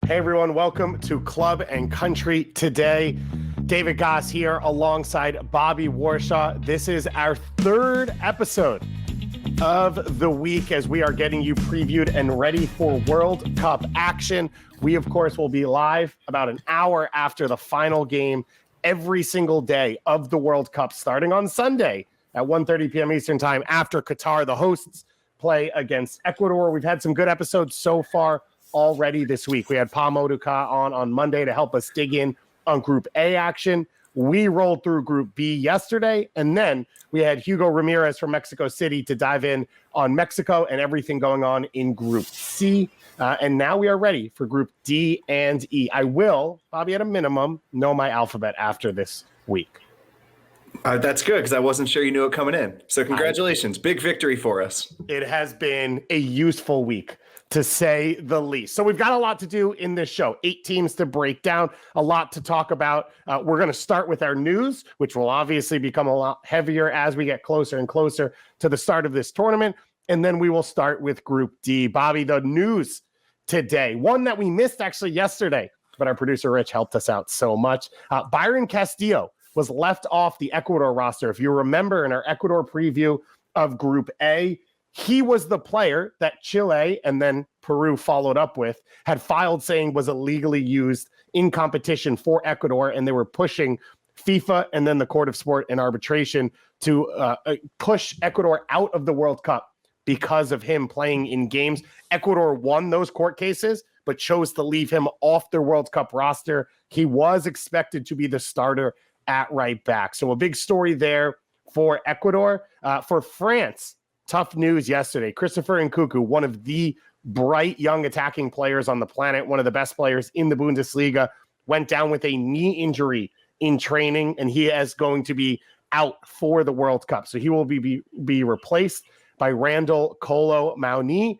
Hey everyone, welcome to Club and Country today. David Goss here alongside Bobby Warshaw. This is our third episode of the week as we are getting you previewed and ready for World Cup action. We, of course, will be live about an hour after the final game every single day of the World Cup, starting on Sunday at 1:30 p.m. Eastern Time after Qatar, the hosts, play against Ecuador. We've had some good episodes so far already this week. We had Pa Moduka on Monday to help us dig in on Group A action. We rolled through Group B yesterday, and then we had Hugo Ramirez from Mexico City to dive in on Mexico and everything going on in Group C. And now we are ready for Group D and E. I will, Bobby, at a minimum, know my alphabet after this week. That's good, because I wasn't sure you knew it coming in. So congratulations. Big victory for us. It has been a useful week, to say the least. So we've got a lot to do in this show. 8 teams to break down, a lot to talk about. We're going to start with our news, which will obviously become a lot heavier as we get closer and closer to the start of this tournament. And then we will start with Group D. Bobby, the news today, one that we missed actually yesterday, but our producer Rich helped us out so much. Byron Castillo was left off the Ecuador roster. If you remember in our Ecuador preview of Group A, he was the player that Chile and then Peru followed up with, had filed saying was illegally used in competition for Ecuador, and they were pushing FIFA and then the Court of Sport and Arbitration to push Ecuador out of the World Cup because of him playing in games. Ecuador won those court cases, but chose to leave him off their World Cup roster. He was expected to be the starter at right back. So a big story there for Ecuador. For France, tough news yesterday. Christopher Nkunku, one of the bright young attacking players on the planet, one of the best players in the Bundesliga, went down with a knee injury in training, and he is going to be out for the World Cup. So he will be replaced by Randall Kolo Mauni,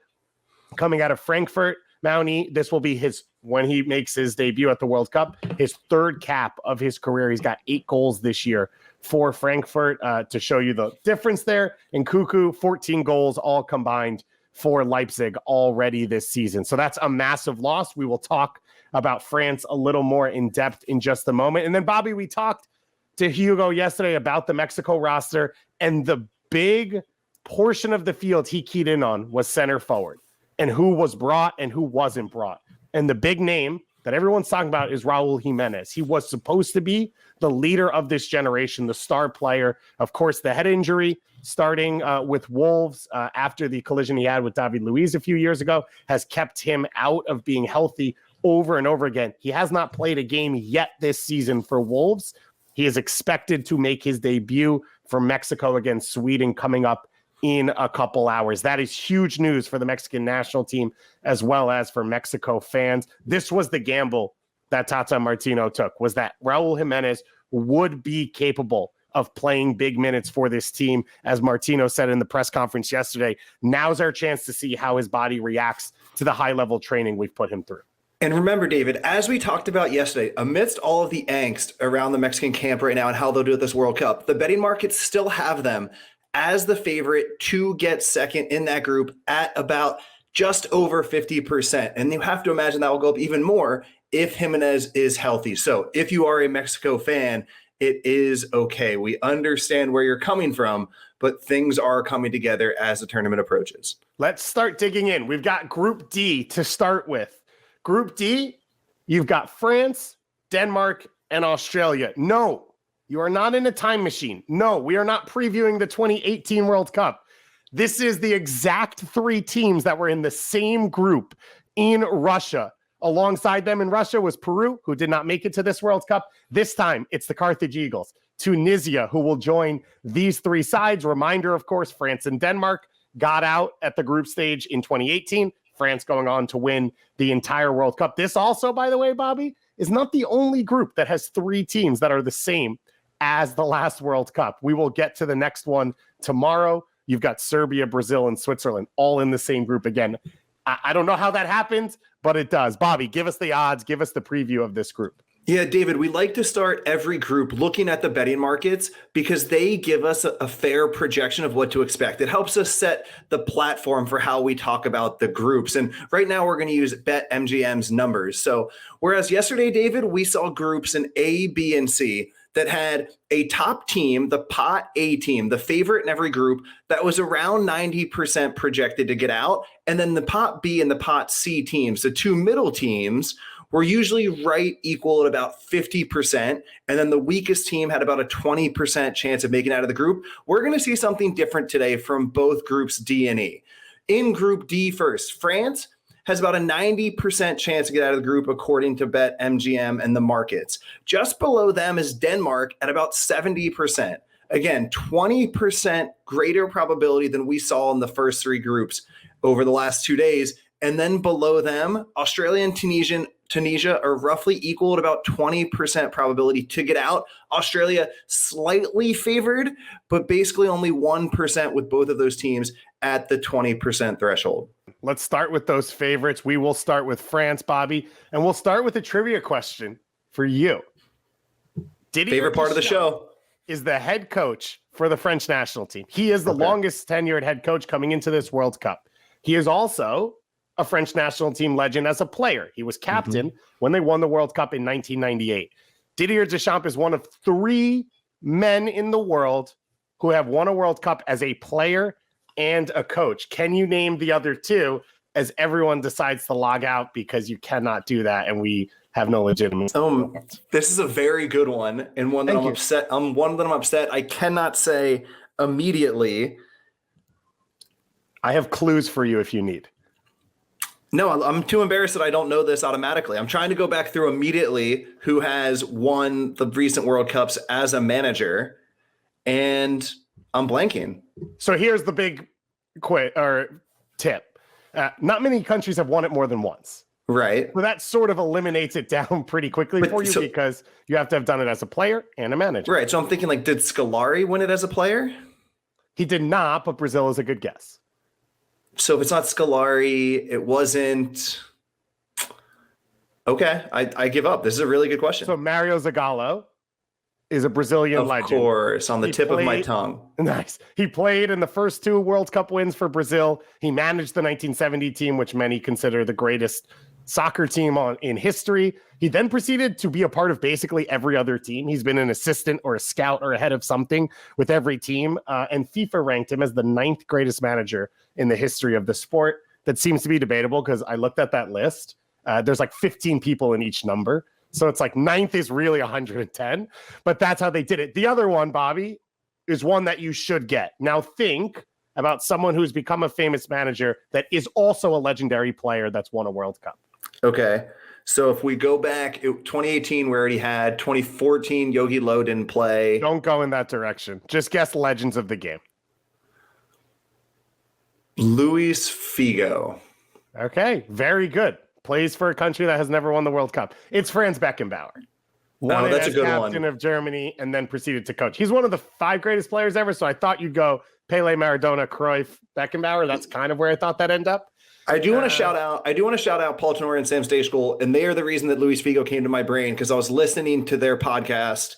coming out of Frankfurt. Mauni, this will be when he makes his debut at the World Cup, his third cap of his career. He's got 8 goals this year for Frankfurt, to show you the difference there. And Nkunku, 14 goals all combined for Leipzig already this season. So that's a massive loss. We will talk about France a little more in depth in just a moment. And then, Bobby, we talked to Hugo yesterday about the Mexico roster, and the big portion of the field he keyed in on was center forward and who was brought and who wasn't brought. And the big name that everyone's talking about is Raul Jimenez. He was supposed to be the leader of this generation, the star player. Of course, the head injury starting with Wolves after the collision he had with David Luiz a few years ago has kept him out of being healthy over and over again. He has not played a game yet this season for Wolves. He is expected to make his debut for Mexico against Sweden coming up in a couple hours. That is huge news for the Mexican national team as well as for Mexico fans. This was the gamble that Tata Martino took, was that Raul Jimenez would be capable of playing big minutes for this team. As Martino said in the press conference yesterday, now's our chance to see how his body reacts to the high-level training we've put him through. And remember, David, as we talked about yesterday, amidst all of the angst around the Mexican camp right now and how they'll do at this World Cup, the betting markets still have them as the favorite to get second in that group at about just over 50%. And you have to imagine that will go up even more if Jimenez is healthy. So if you are a Mexico fan, it is okay. We understand where you're coming from, but things are coming together as the tournament approaches. Let's start digging in. We've got Group D to start with. Group D, you've got France, Denmark, and Australia. No, you are not in a time machine. No, we are not previewing the 2018 World Cup. This is the exact 3 teams that were in the same group in Russia. Alongside them in Russia was Peru, who did not make it to this World Cup. This time, it's the Carthage Eagles. Tunisia, who will join these 3 sides. Reminder, of course, France and Denmark got out at the group stage in 2018. France going on to win the entire World Cup. This also, by the way, Bobby, is not the only group that has 3 teams that are the same as the last World Cup. We will get to the next one tomorrow. You've got Serbia, Brazil, and Switzerland all in the same group again. I don't know how that happens, but it does. Bobby, give us the odds. Give us the preview of this group. Yeah, David, we like to start every group looking at the betting markets because they give us a fair projection of what to expect. It helps us set the platform for how we talk about the groups. And right now we're going to use BetMGM's numbers. So whereas yesterday, David, we saw groups in A, B, and C that had a top team, the pot A team, the favorite in every group, that was around 90% projected to get out. And then the pot B and the pot C teams, the two middle teams, were usually right equal at about 50%. And then the weakest team had about a 20% chance of making it out of the group. We're going to see something different today from both groups D and E. In group D first, France has about a 90% chance to get out of the group according to BetMGM and the markets. Just below them is Denmark at about 70%. Again, 20% greater probability than we saw in the first three groups over the last 2 days. And then below them, Australia and Tunisia are roughly equal at about 20% probability to get out. Australia slightly favored, but basically only 1% with both of those teams at the 20% threshold. Let's start with those favorites. We will start with France, Bobby, and we'll start with a trivia question for you. Favorite part of the show is the head coach for the French national team. He is the longest tenured head coach coming into this World Cup. He is also a French national team legend as a player. He was captain when they won the World Cup in 1998. Didier Deschamps is one of three men in the world who have won a World Cup as a player and a coach. Can you name the other two as everyone decides to log out because you cannot do that and we have no legitimate? This is a very good one and one that I'm upset. One that I'm upset. I cannot say immediately. I have clues for you if you need. No, I'm too embarrassed that I don't know this automatically. I'm trying to go back through immediately who has won the recent World Cups as a manager, and I'm blanking. So here's the big tip. Not many countries have won it more than once. Right. So that sort of eliminates it down pretty quickly for you because you have to have done it as a player and a manager. Right. So I'm thinking, like, did Scolari win it as a player? He did not, but Brazil is a good guess. So if it's not Scolari, it wasn't. Okay, I give up. This is a really good question. So Mario Zagallo is a Brazilian legend. Of course, on the tip of my tongue. Nice. He played in the first two World Cup wins for Brazil. He managed the 1970 team, which many consider the greatest soccer team in history. He then proceeded to be a part of basically every other team. He's been an assistant or a scout or a head of something with every team. And FIFA ranked him as the 9th greatest manager in the history of the sport. That seems to be debatable because I looked at that list. There's like 15 people in each number. So it's like 9th is really 110, but that's how they did it. The other one, Bobby, is one that you should get. Now think about someone who's become a famous manager that is also a legendary player that's won a World Cup. Okay. So if we go back, 2018, we already had. 2014, Yogi Low didn't play. Don't go in that direction. Just guess legends of the game. Luis Figo. Okay, very good. Plays for a country that has never won the World Cup. It's Franz Beckenbauer. Won that's as a good captain one. of Germany and then proceeded to coach. He's one of the 5 greatest players ever, so I thought you'd go Pele, Maradona, Cruyff, Beckenbauer. That's kind of where I thought that'd end up. I do want to shout out Paul Tenori and Sam Stachel, and they are the reason that Luis Figo came to my brain because I was listening to their podcast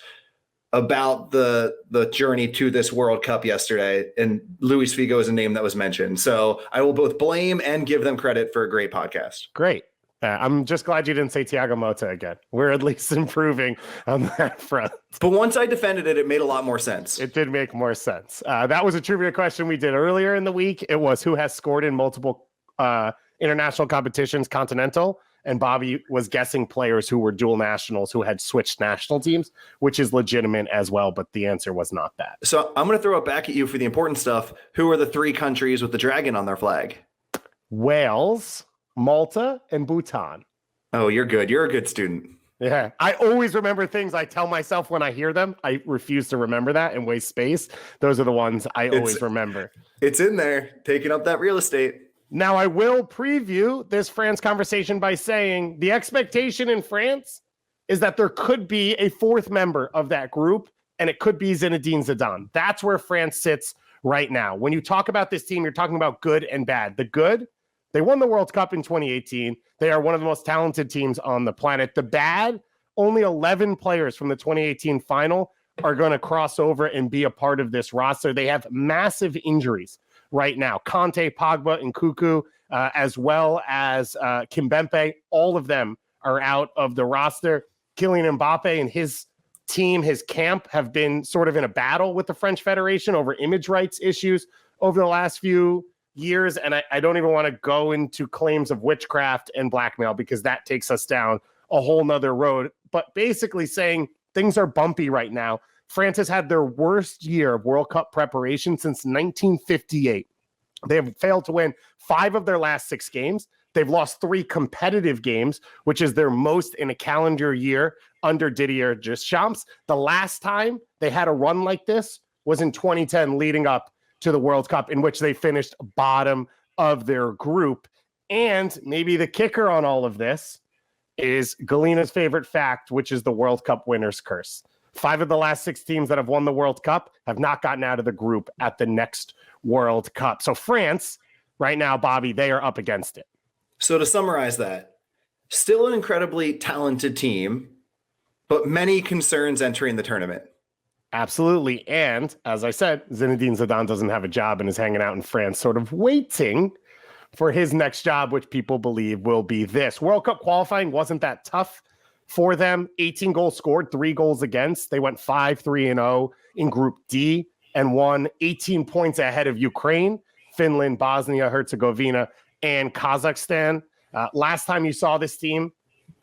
about the journey to this World Cup yesterday, and Luis Figo is a name that was mentioned. So I will both blame and give them credit for a great podcast. Great. I'm just glad you didn't say Thiago Motta again. We're at least improving on that front. But once I defended it, it made a lot more sense. It did make more sense. That was a trivia question we did earlier in the week. It was who has scored in multiple international competitions, continental, and Bobby was guessing players who were dual nationals who had switched national teams, which is legitimate as well, but the answer was not that. So I'm going to throw it back at you for the important stuff. Who are the 3 countries with the dragon on their flag? Wales, Malta, and Bhutan. Oh, you're good. You're a good student. Yeah. I always remember things I tell myself when I hear them. I refuse to remember that and waste space. Those are the ones I always remember. It's in there, taking up that real estate. Now, I will preview this France conversation by saying the expectation in France is that there could be a 4th member of that group, and it could be Zinedine Zidane. That's where France sits right now. When you talk about this team, you're talking about good and bad. The good, they won the World Cup in 2018. They are one of the most talented teams on the planet. The bad, only 11 players from the 2018 final are going to cross over and be a part of this roster. They have massive injuries right now. Conte, Pogba, and Kuku, as well as Kimpembe, all of them are out of the roster. Kylian Mbappe and his team, his camp, have been sort of in a battle with the French Federation over image rights issues over the last few years. And I don't even want to go into claims of witchcraft and blackmail because that takes us down a whole nother road. But basically saying things are bumpy right now. France has had their worst year of World Cup preparation since 1958. They have failed to win 5 of their last 6 games. They've lost 3 competitive games, which is their most in a calendar year under Didier Deschamps. The last time they had a run like this was in 2010, leading up to the World Cup, in which they finished bottom of their group. And maybe the kicker on all of this is Galina's favorite fact, which is the World Cup winner's curse. 5 of the last 6 teams that have won the World Cup have not gotten out of the group at the next World Cup. So France, right now, Bobby, they are up against it. So to summarize that, still an incredibly talented team, but many concerns entering the tournament. Absolutely. And as I said, Zinedine Zidane doesn't have a job and is hanging out in France, sort of waiting for his next job, which people believe will be this. World Cup qualifying wasn't that tough for them. 18 goals scored, 3 goals against. They went 5-3-0 in Group D and won 18 points ahead of Ukraine, Finland, Bosnia, Herzegovina, and Kazakhstan. Last time you saw this team,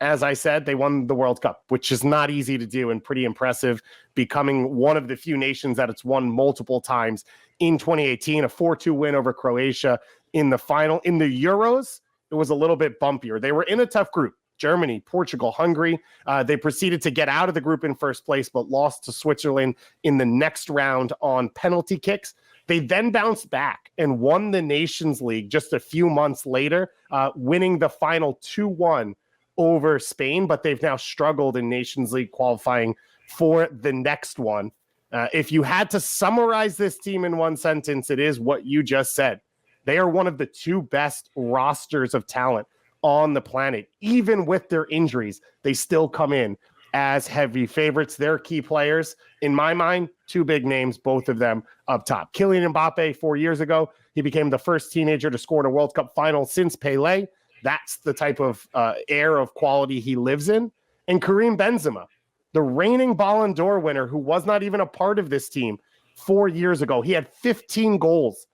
as I said, they won the World Cup, which is not easy to do and pretty impressive, becoming one of the few nations that it's won multiple times in 2018, a 4-2 win over Croatia in the final. In the Euros, it was a little bit bumpier. They were in a tough group. Germany, Portugal, Hungary. They proceeded to get out of the group in first place, but lost to Switzerland in the next round on penalty kicks. They then bounced back and won the Nations League just a few months later, winning the final 2-1 over Spain, but they've now struggled in Nations League qualifying for the next one. If you had to summarize this team in one sentence, it is what you just said. They are one of the 2 best rosters of talent on the planet. Even with their injuries, they still come in as heavy favorites. Their key players, in my mind, 2 big names, both of them up top. Kylian Mbappe, 4 years ago, he became the first teenager to score in a World Cup final since Pelé. That's the type of air of quality he lives in. And Karim Benzema, the reigning Ballon d'Or winner, who was not even a part of this team 4 years ago. He had 15 goals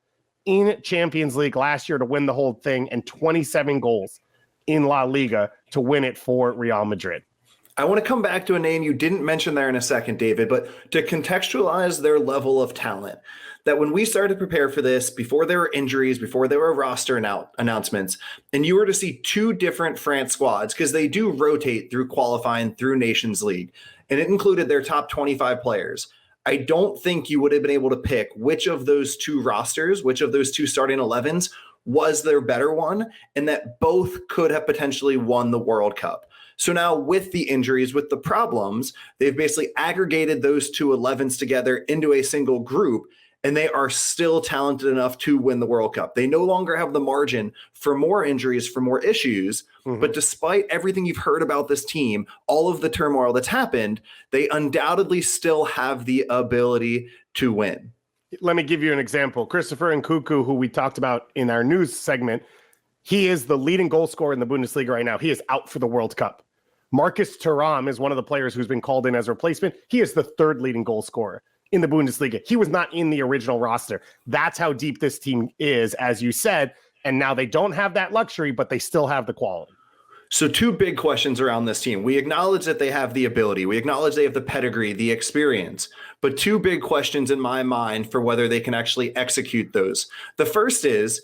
in Champions League last year to win the whole thing and 27 goals in La Liga to win it for Real Madrid. I want to come back to a name you didn't mention there in a second, David, but to contextualize their level of talent, that when we started to prepare for this, before there were injuries, before there were roster announcements, and you were to see 2 different France squads, because they do rotate through qualifying through Nations League, and it included their top 25 players. I don't think you would have been able to pick which of those 2 rosters, which of those 2 starting 11s was their better one, and that both could have potentially won the World Cup. So now with the injuries, with the problems, they've basically aggregated those 2 11s together into a single group, and they are still talented enough to win the World Cup. They no longer have the margin for more injuries, for more issues. But despite everything you've heard about this team, all of the turmoil that's happened, they undoubtedly still have the ability to win. Let me give you an example. Christopher Nkunku, who we talked about in our news segment, he is the leading goal scorer in the Bundesliga right now. He is out for the World Cup. Marcus Thuram is one of the players who's been called in as a replacement. He is the 3rd leading goal scorer in the Bundesliga. He was not in the original roster. That's how deep this team is, as you said. And now they don't have that luxury, but they still have the quality. So 2 big questions around this team. We acknowledge that they have the ability. We acknowledge they have the pedigree, the experience. But 2 big questions in my mind for whether they can actually execute those. The first is,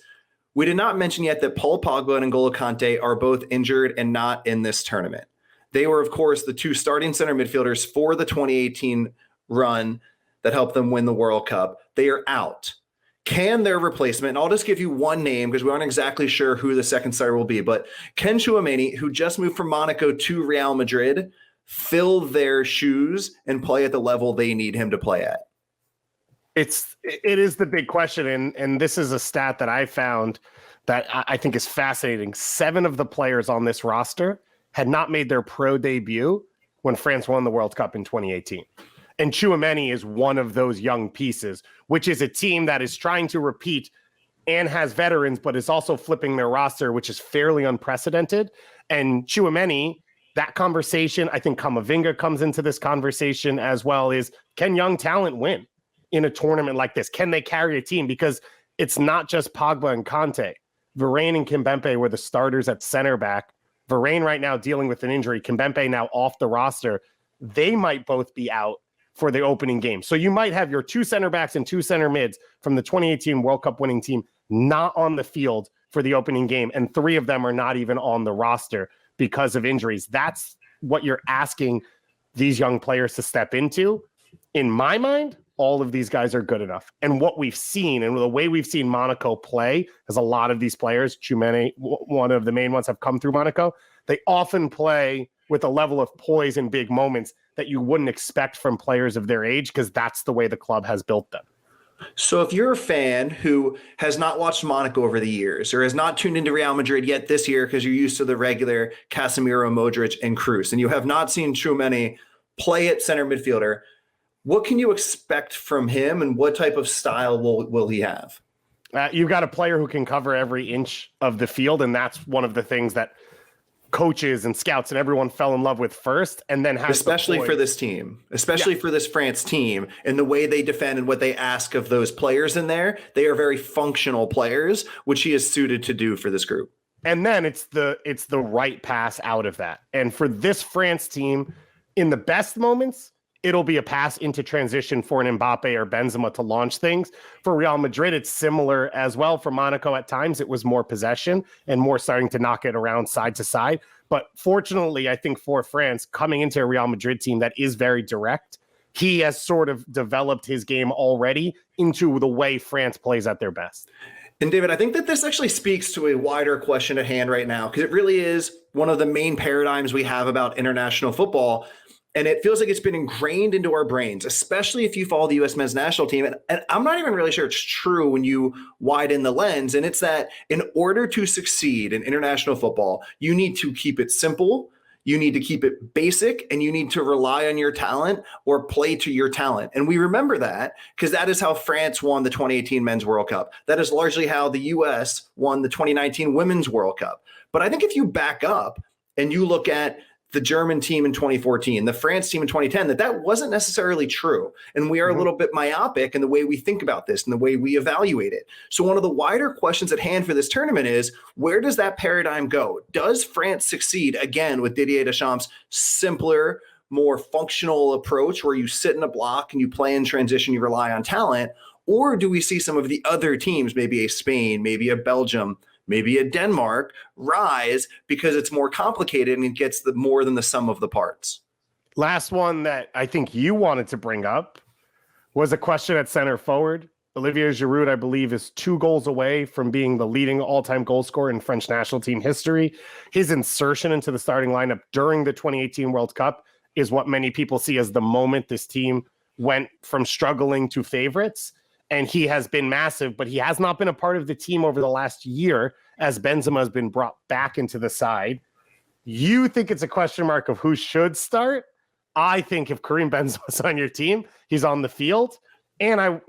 we did not mention yet that Paul Pogba and N'Golo Kante are both injured and not in this tournament. They were, of course, the 2 starting center midfielders for the 2018 run that helped them win the World Cup. They are out. Can their replacement, and I'll just give you one name because we aren't exactly sure who the second starter will be, but can Tchouaméni, who just moved from Monaco to Real Madrid, fill their shoes and play at the level they need him to play at? It is the big question, and this is a stat that I found that I think is fascinating. 7 of the players on this roster had not made their pro debut when France won the World Cup in 2018. And Tchouaméni is one of those young pieces, which is a team that is trying to repeat and has veterans, but is also flipping their roster, which is fairly unprecedented. And Tchouaméni, that conversation, I think Camavinga comes into this conversation as well, is can young talent win in a tournament like this? Can they carry a team? Because it's not just Pogba and Kanté. Varane and Kimpembe were the starters at center back. Varane right now dealing with an injury. Kimpembe now off the roster. They might both be out for the opening game. So you might have your two center backs and two center mids from the 2018 World Cup winning team not on the field for the opening game, and three of them are not even on the roster because of injuries. That's what you're asking these young players to step into. In my mind, all of these guys are good enough. And what we've seen and the way we've seen Monaco play, because a lot of these players, Tchouaméni, one of the main ones, have come through Monaco, they often play with a level of poise in big moments that you wouldn't expect from players of their age, because that's the way the club has built them. So if you're a fan who has not watched Monaco over the years or has not tuned into Real Madrid yet this year because you're used to the regular Casemiro, Modric, and Kroos, and you have not seen Tchouaméni play at center midfielder, what can you expect from him, and what type of style will he have? You've got a player who can cover every inch of the field, and that's one of the things that coaches and scouts and everyone fell in love with first, and then has especially for this team, for this France team, and the way they defend and what they ask of those players in there. They are very functional players, which he is suited to do for this group. And then it's the right pass out of that. And for this France team, in the best moments, it'll be a pass into transition for an Mbappe or Benzema to launch things. For Real Madrid, it's similar as well. For Monaco, at times, it was more possession and more starting to knock it around side to side. But fortunately, I think for France, coming into a Real Madrid team that is very direct, he has sort of developed his game already into the way France plays at their best. And David, I think that this actually speaks to a wider question at hand right now, because it really is one of the main paradigms we have about international football. And it feels like it's been ingrained into our brains, especially if you follow the U.S. men's national team. And I'm not even really sure it's true when you widen the lens. And it's that in order to succeed in international football, you need to keep it simple, you need to keep it basic, and you need to rely on your talent or play to your talent. And we remember that because that is how France won the 2018 Men's World Cup. That is largely how the U.S. won the 2019 Women's World Cup. But I think if you back up and you look at the German team in 2014, the France team in 2010, that wasn't necessarily true. And we are a little bit myopic in the way we think about this and the way we evaluate it. So one of the wider questions at hand for this tournament is, where does that paradigm go? Does France succeed again with Didier Deschamps' simpler, more functional approach where you sit in a block and you play in transition, you rely on talent? Or do we see some of the other teams, maybe a Spain, maybe a Belgium, maybe a Denmark, rise because it's more complicated and it gets more than the sum of the parts? Last one that I think you wanted to bring up was a question at center forward. Olivier Giroud, I believe, is 2 goals away from being the leading all-time goal scorer in French national team history. His insertion into the starting lineup during the 2018 World Cup is what many people see as the moment this team went from struggling to favorites. And he has been massive, but he has not been a part of the team over the last year as Benzema has been brought back into the side. You think it's a question mark of who should start? I think if Karim Benzema's on your team, he's on the field. And I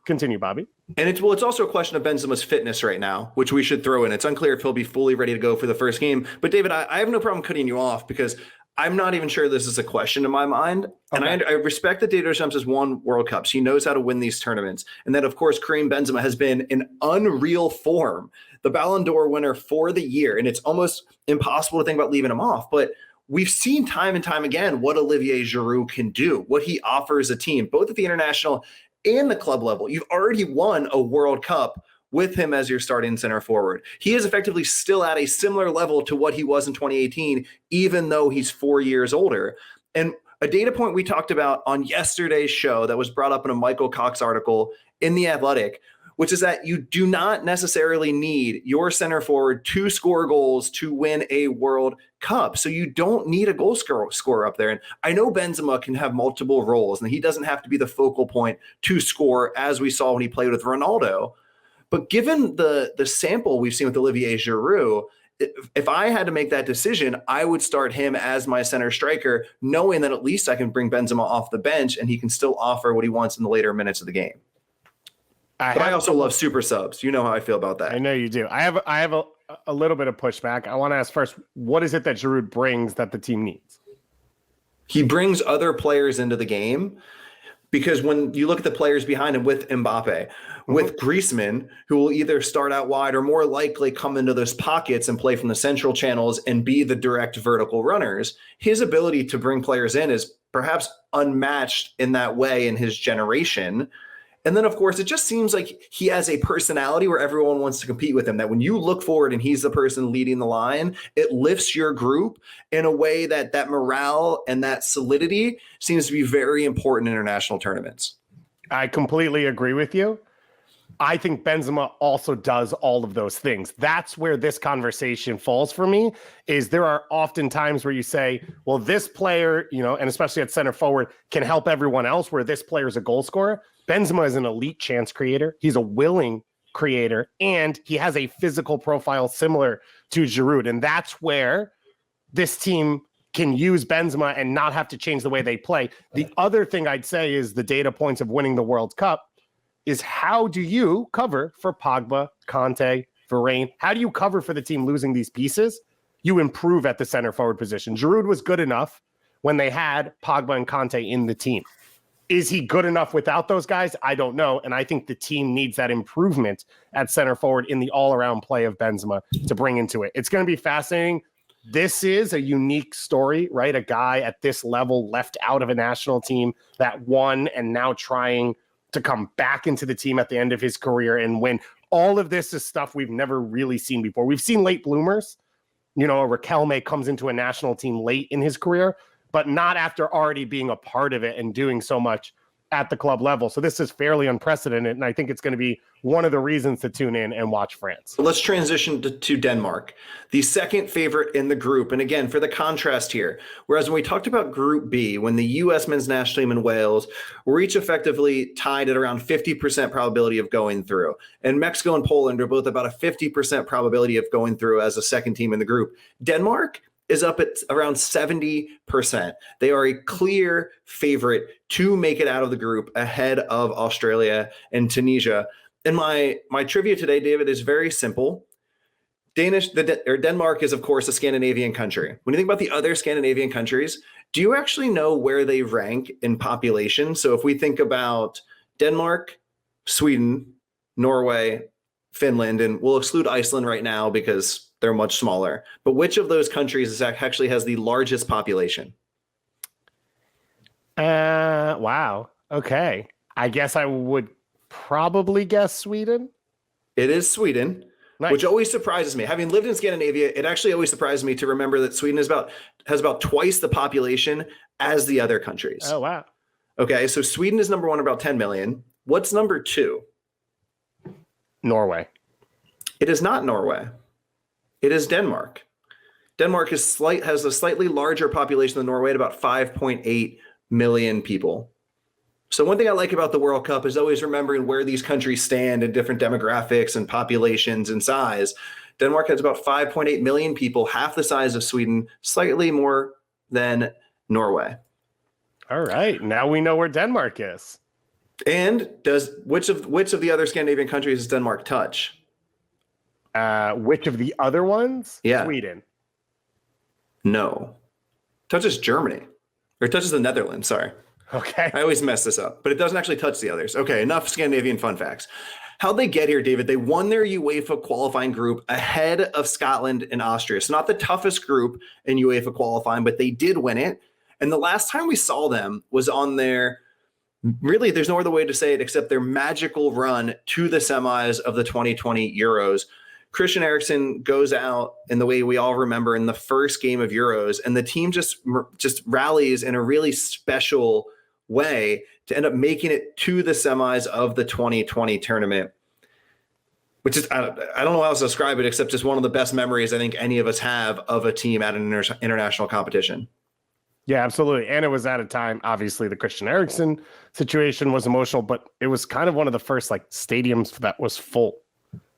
continue, Bobby. And it's also a question of Benzema's fitness right now, which we should throw in. It's unclear if he'll be fully ready to go for the first game. But David, I have no problem cutting you off because I'm not even sure this is a question in my mind. Okay. And I respect that Didier Deschamps has won World Cups. He knows how to win these tournaments. And that, of course, Karim Benzema has been in unreal form, the Ballon d'Or winner for the year. And it's almost impossible to think about leaving him off. But we've seen time and time again what Olivier Giroud can do, what he offers a team, both at the international and the club level. You've already won a World Cup with him as your starting center forward. He is effectively still at a similar level to what he was in 2018, even though he's 4 years older. And a data point we talked about on yesterday's show that was brought up in a Michael Cox article in The Athletic, which is that you do not necessarily need your center forward to score goals to win a World Cup. So you don't need a goal scorer up there. And I know Benzema can have multiple roles, and he doesn't have to be the focal point to score, as we saw when he played with Ronaldo. But given the sample we've seen with Olivier Giroud, if I had to make that decision, I would start him as my center striker, knowing that at least I can bring Benzema off the bench and he can still offer what he wants in the later minutes of the game. I also love super subs. You know how I feel about that. I know you do. I have a little bit of pushback. I want to ask first, what is it that Giroud brings that the team needs? He brings other players into the game, because when you look at the players behind him with Mbappe, with Griezmann, who will either start out wide or more likely come into those pockets and play from the central channels and be the direct vertical runners, his ability to bring players in is perhaps unmatched in that way in his generation. And then, of course, it just seems like he has a personality where everyone wants to compete with him, that when you look forward and he's the person leading the line, it lifts your group in a way that morale and that solidity seems to be very important in international tournaments. I completely agree with you. I think Benzema also does all of those things. That's where this conversation falls for me, is there are often times where you say, well, this player, and especially at center forward, can help everyone else, where this player is a goal scorer. Benzema is an elite chance creator. He's a willing creator, and he has a physical profile similar to Giroud. And that's where this team can use Benzema and not have to change the way they play. The other thing I'd say is the data points of winning the World Cup is, how do you cover for Pogba, Kanté, Varane? How do you cover for the team losing these pieces? You improve at the center forward position. Giroud was good enough when they had Pogba and Kanté in the team. Is he good enough without those guys? I don't know. And I think the team needs that improvement at center forward in the all-around play of Benzema to bring into it. It's going to be fascinating. This is a unique story, right? A guy at this level left out of a national team that won and now trying to come back into the team at the end of his career and win. All of this is stuff we've never really seen before. We've seen late bloomers. Riquelme comes into a national team late in his career, but not after already being a part of it and doing so much at the club level. So this is fairly unprecedented, and I think it's going to be one of the reasons to tune in and watch France. Let's transition to Denmark, the second favorite in the group. And again, for the contrast here, whereas when we talked about Group B, when the U.S. men's national team and Wales were each effectively tied at around 50% probability of going through, and Mexico and Poland are both about a 50% probability of going through as a second team in the group, Denmark is up at around 70%. They are a clear favorite to make it out of the group ahead of Australia and Tunisia. And my trivia today, David, is very simple. Denmark is, of course, a Scandinavian country. When you think about the other Scandinavian countries, do you actually know where they rank in population? So if we think about Denmark, Sweden, Norway, Finland, and we'll exclude Iceland right now because they're much smaller. But which of those countries actually has the largest population? Wow. Okay. I guess I would probably guess Sweden. It is Sweden, nice. Which always surprises me. Having lived in Scandinavia, it actually always surprises me to remember that Sweden has about twice the population as the other countries. Oh, wow. Okay, so Sweden is number one, about 10 million. What's number two? Norway. It is not Norway. It is Denmark. Denmark has a slightly larger population than Norway at about 5.8 million people. So one thing I like about the World Cup is always remembering where these countries stand in different demographics and populations and size. Denmark has about 5.8 million people, half the size of Sweden, slightly more than Norway. All right. Now we know where Denmark is. And which of the other Scandinavian countries does Denmark touch? Which of the other ones? Yeah. Sweden. No. Touches Germany. Or touches the Netherlands, sorry. Okay. I always mess this up, but it doesn't actually touch the others. Okay, enough Scandinavian fun facts. How'd they get here, David? They won their UEFA qualifying group ahead of Scotland and Austria. So not the toughest group in UEFA qualifying, but they did win it. And the last time we saw them was on their, really, there's no other way to say it except their magical run to the semis of the 2020 Euros. Christian Eriksen goes out in the way we all remember in the first game of Euros, and the team just rallies in a really special way to end up making it to the semis of the 2020 tournament, which is, I don't know how else to describe it except just one of the best memories I think any of us have of a team at an international competition. Yeah, absolutely. And it was at a time, obviously the Christian Eriksen situation was emotional, but it was kind of one of the first stadiums that was full.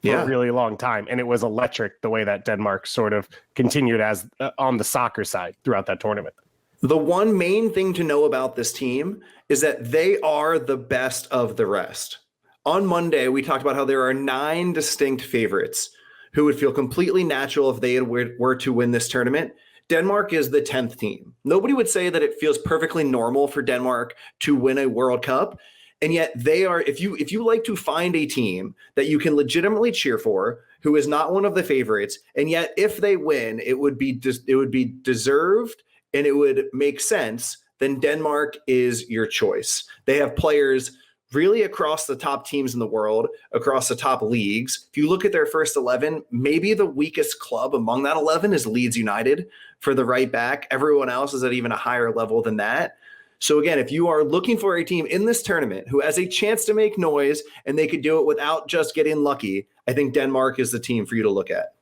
for a really long time. And it was electric the way that Denmark sort of continued as on the soccer side throughout that tournament. The one main thing to know about this team is that they are the best of the rest. On Monday, we talked about how there are 9 distinct favorites who would feel completely natural if they were to win this tournament. Denmark is the 10th team. Nobody would say that it feels perfectly normal for Denmark to win a World Cup. And yet they are, if you like to find a team that you can legitimately cheer for, who is not one of the favorites, and yet if they win, it would be deserved and it would make sense, then Denmark is your choice. They have players really across the top teams in the world, across the top leagues. If you look at their first 11, maybe the weakest club among that 11 is Leeds United for the right back. Everyone else is at even a higher level than that. So again, if you are looking for a team in this tournament who has a chance to make noise and they could do it without just getting lucky, I think Denmark is the team for you to look at.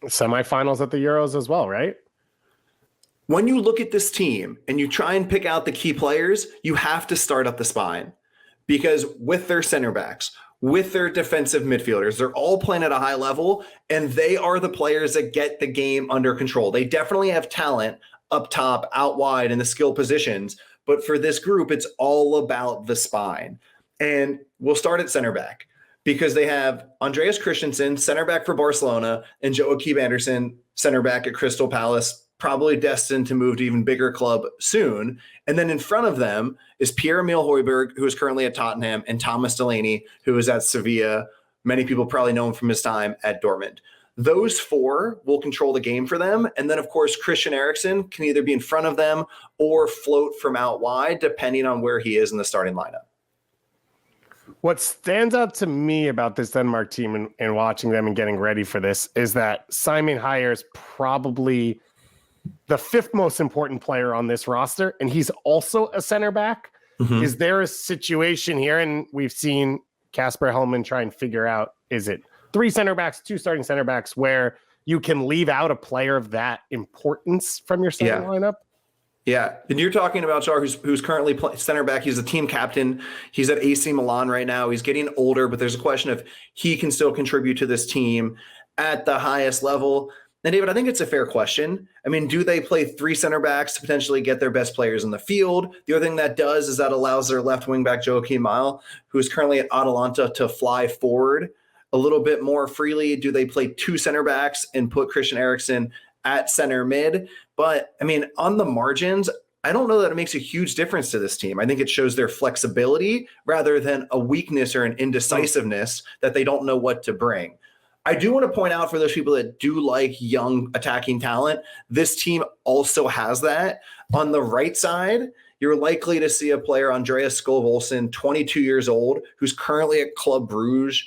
Semifinals at the Euros as well, right? When you look at this team and you try and pick out the key players, you have to start at the spine, because with their center backs, with their defensive midfielders, they're all playing at a high level, and they are the players that get the game under control. They definitely have talent up top, out wide, in the skill positions. But for this group, it's all about the spine. And we'll start at center back, because they have Andreas Christensen, center back for Barcelona, and Joachim Andersen, center back at Crystal Palace, probably destined to move to even bigger club soon. And then in front of them is Pierre-Emile Højbjerg, who is currently at Tottenham, and Thomas Delaney, who is at Sevilla. Many people probably know him from his time at Dortmund. Those 4 will control the game for them. And then, of course, Christian Eriksen can either be in front of them or float from out wide, depending on where he is in the starting lineup. What stands out to me about this Denmark team and watching them and getting ready for this is that Simon Hayer is probably the 5th most important player on this roster, and he's also a center back. Mm-hmm. Is there a situation here, and we've seen Kasper Hellman try and figure out, is it 3 center backs, 2 starting center backs, where you can leave out a player of that importance from your starting lineup? Yeah, and you're talking about Char, who's currently center back. He's the team captain. He's at AC Milan right now. He's getting older, but there's a question of he can still contribute to this team at the highest level. And David, I think it's a fair question. I mean, do they play 3 center backs to potentially get their best players in the field? The other thing that does is that allows their left wing back, Joachim Mile, who is currently at Atalanta, to fly forward a little bit more freely. Do they play 2 center backs and put Christian Eriksen at center mid? But I mean, on the margins, I don't know that it makes a huge difference to this team. I think it shows their flexibility rather than a weakness or an indecisiveness that they don't know what to bring. I do want to point out, for those people that do like young attacking talent, this team also has that. On the right side, you're likely to see a player, Andreas Skov-Olsen, 22 years old, who's currently at Club Brugge.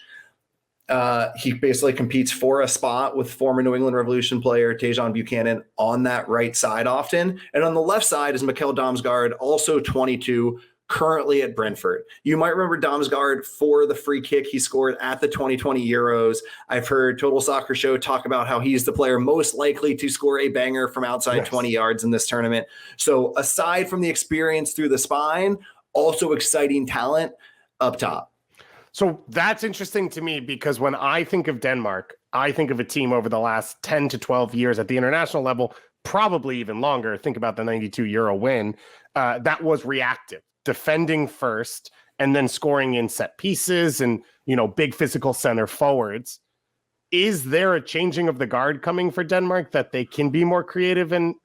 He basically competes for a spot with former New England Revolution player Tejan Buchanan on that right side often. And on the left side is Mikkel Damsgaard, also 22, currently at Brentford. You might remember Damsgaard for the free kick he scored at the 2020 Euros. I've heard Total Soccer Show talk about how he's the player most likely to score a banger from outside 20 yards in this tournament. So aside from the experience through the spine, also exciting talent up top. So that's interesting to me, because when I think of Denmark, I think of a team over the last 10 to 12 years at the international level, probably even longer. Think about the 92 Euro win. That was reactive, defending first and then scoring in set pieces and, big physical center forwards. Is there a changing of the guard coming for Denmark that they can be more creative and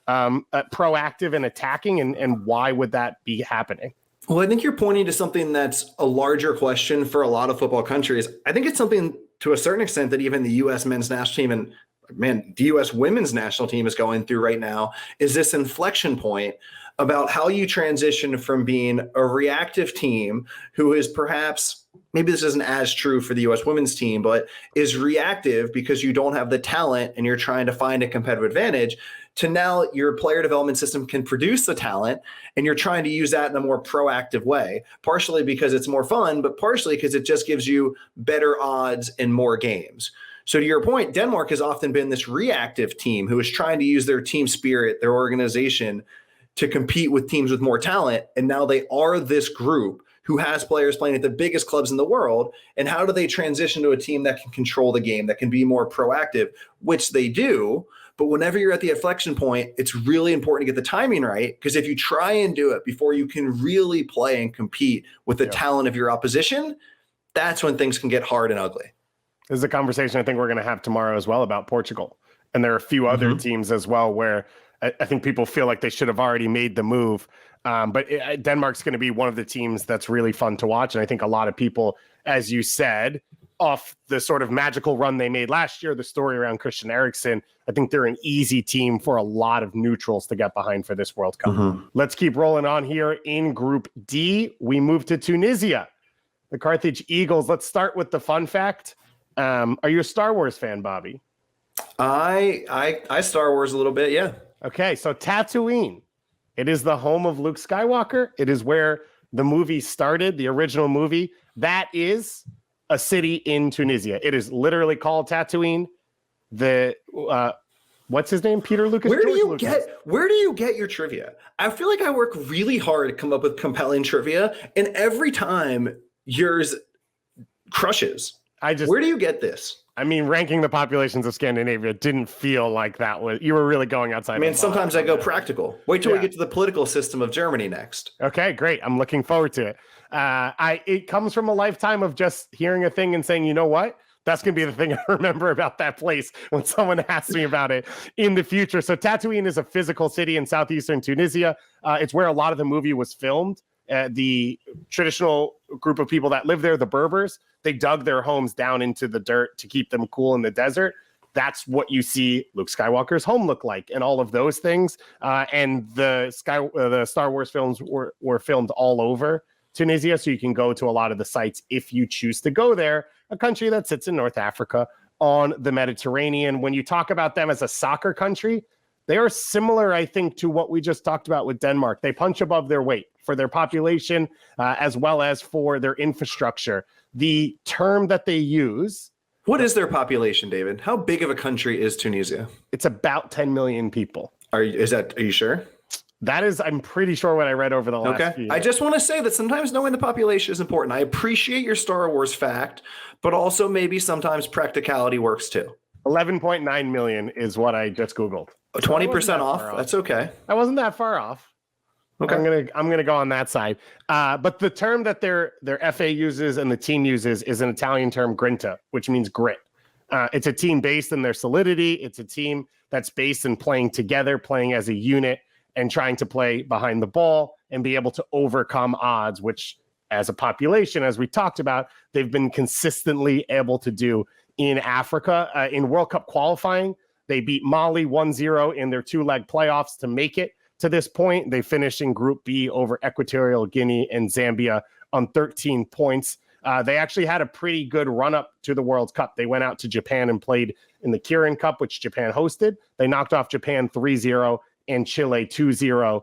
proactive and attacking? And why would that be happening? Well, I think you're pointing to something that's a larger question for a lot of football countries. I think it's something to a certain extent that even the U.S. men's national team and the U.S. women's national team is going through right now, is this inflection point about how you transition from being a reactive team who is perhaps, maybe this isn't as true for the U.S. women's team, but is reactive because you don't have the talent and you're trying to find a competitive advantage, to now your player development system can produce the talent and you're trying to use that in a more proactive way, partially because it's more fun, but partially because it just gives you better odds in more games. So to your point, Denmark has often been this reactive team who is trying to use their team spirit, their organization, to compete with teams with more talent. And now they are this group who has players playing at the biggest clubs in the world, and how do they transition to a team that can control the game, that can be more proactive, which they do. But whenever you're at the inflection point, it's really important to get the timing right, because if you try and do it before you can really play and compete with the talent of your opposition, that's when things can get hard and ugly. This is a conversation I think we're going to have tomorrow as well about Portugal. And there are a few other teams as well where I think people feel like they should have already made the move. But Denmark's going to be one of the teams that's really fun to watch. And I think a lot of people, as you said, off the sort of magical run they made last year, the story around Christian Eriksen, I think they're an easy team for a lot of neutrals to get behind for this World Cup. Let's keep rolling on here in Group D. We move to Tunisia, the Carthage Eagles. Let's start with the fun fact. Are you a Star Wars fan, Bobby? I Star Wars a little bit, yeah. Okay, so Tatooine. It is the home of Luke Skywalker. It is where the movie started, the original movie. That is a city in Tunisia. It is literally called Tatooine. The what's his name? Peter Lucas. Where do you get your trivia? I feel like I work really hard to come up with compelling trivia, and every time yours crushes. Where do you get this? I mean, ranking the populations of Scandinavia didn't feel like that was, you were really going outside. I mean, sometimes I go practical. Wait till we get to the political system of Germany next. Okay, great. I'm looking forward to it. It comes from a lifetime of just hearing a thing and saying, you know what? That's going to be the thing I remember about that place when someone asks me about it in the future. So Tatooine is a physical city in southeastern Tunisia. It's where a lot of the movie was filmed. The traditional group of people that live there, the Berbers, they dug their homes down into the dirt to keep them cool in the desert. That's what you see Luke Skywalker's home look like, and all of those things. And the Star Wars films were filmed all over Tunisia, so you can go to a lot of the sites if you choose to go there. A country that sits in North Africa on the Mediterranean. When you talk about them as a soccer country, they are similar, I think, to what we just talked about with Denmark. They punch above their weight for their population as well as for their infrastructure. The term that they use. What is their population, David? How big of a country is Tunisia? It's about 10 million people. Are you sure? That is, I'm pretty sure what I read over the last few years. I just want to say that sometimes knowing the population is important. I appreciate your Star Wars fact, but also maybe sometimes practicality works too. 11.9 million is what I just Googled. 20% off. That's okay. I wasn't that far off. Okay. I'm gonna go on that side. But the term that their FA uses and the team uses is an Italian term, grinta, which means grit. It's a team based in their solidity. It's a team that's based in playing together, playing as a unit, and trying to play behind the ball and be able to overcome odds, which as a population, as we talked about, they've been consistently able to do in Africa. In World Cup qualifying, they beat Mali 1-0 in their two-leg playoffs to make it to this point. They finished in Group B over Equatorial Guinea and Zambia on 13 points. They actually had a pretty good run-up to the World Cup. They went out to Japan and played in the Kirin Cup, which Japan hosted. They knocked off Japan 3-0 and Chile 2-0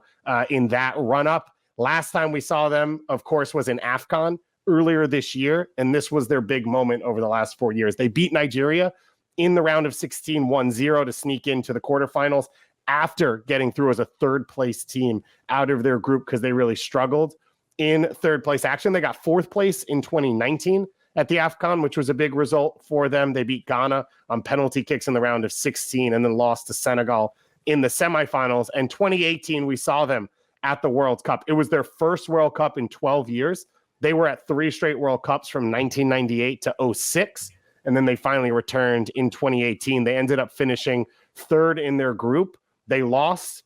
in that run-up. Last time we saw them, of course, was in AFCON earlier this year, and this was their big moment over the last 4 years. They beat Nigeria in the round of 16 1-0 to sneak into the quarterfinals after getting through as a third-place team out of their group because they really struggled in third-place action. They got fourth place in 2019 at the AFCON, which was a big result for them. They beat Ghana on penalty kicks in the round of 16 and then lost to Senegal in the semifinals. And 2018, we saw them at the World Cup. It was their first World Cup in 12 years. They were at 3 straight World Cups from 1998 to 06, and then they finally returned in 2018. They ended up finishing third in their group. They lost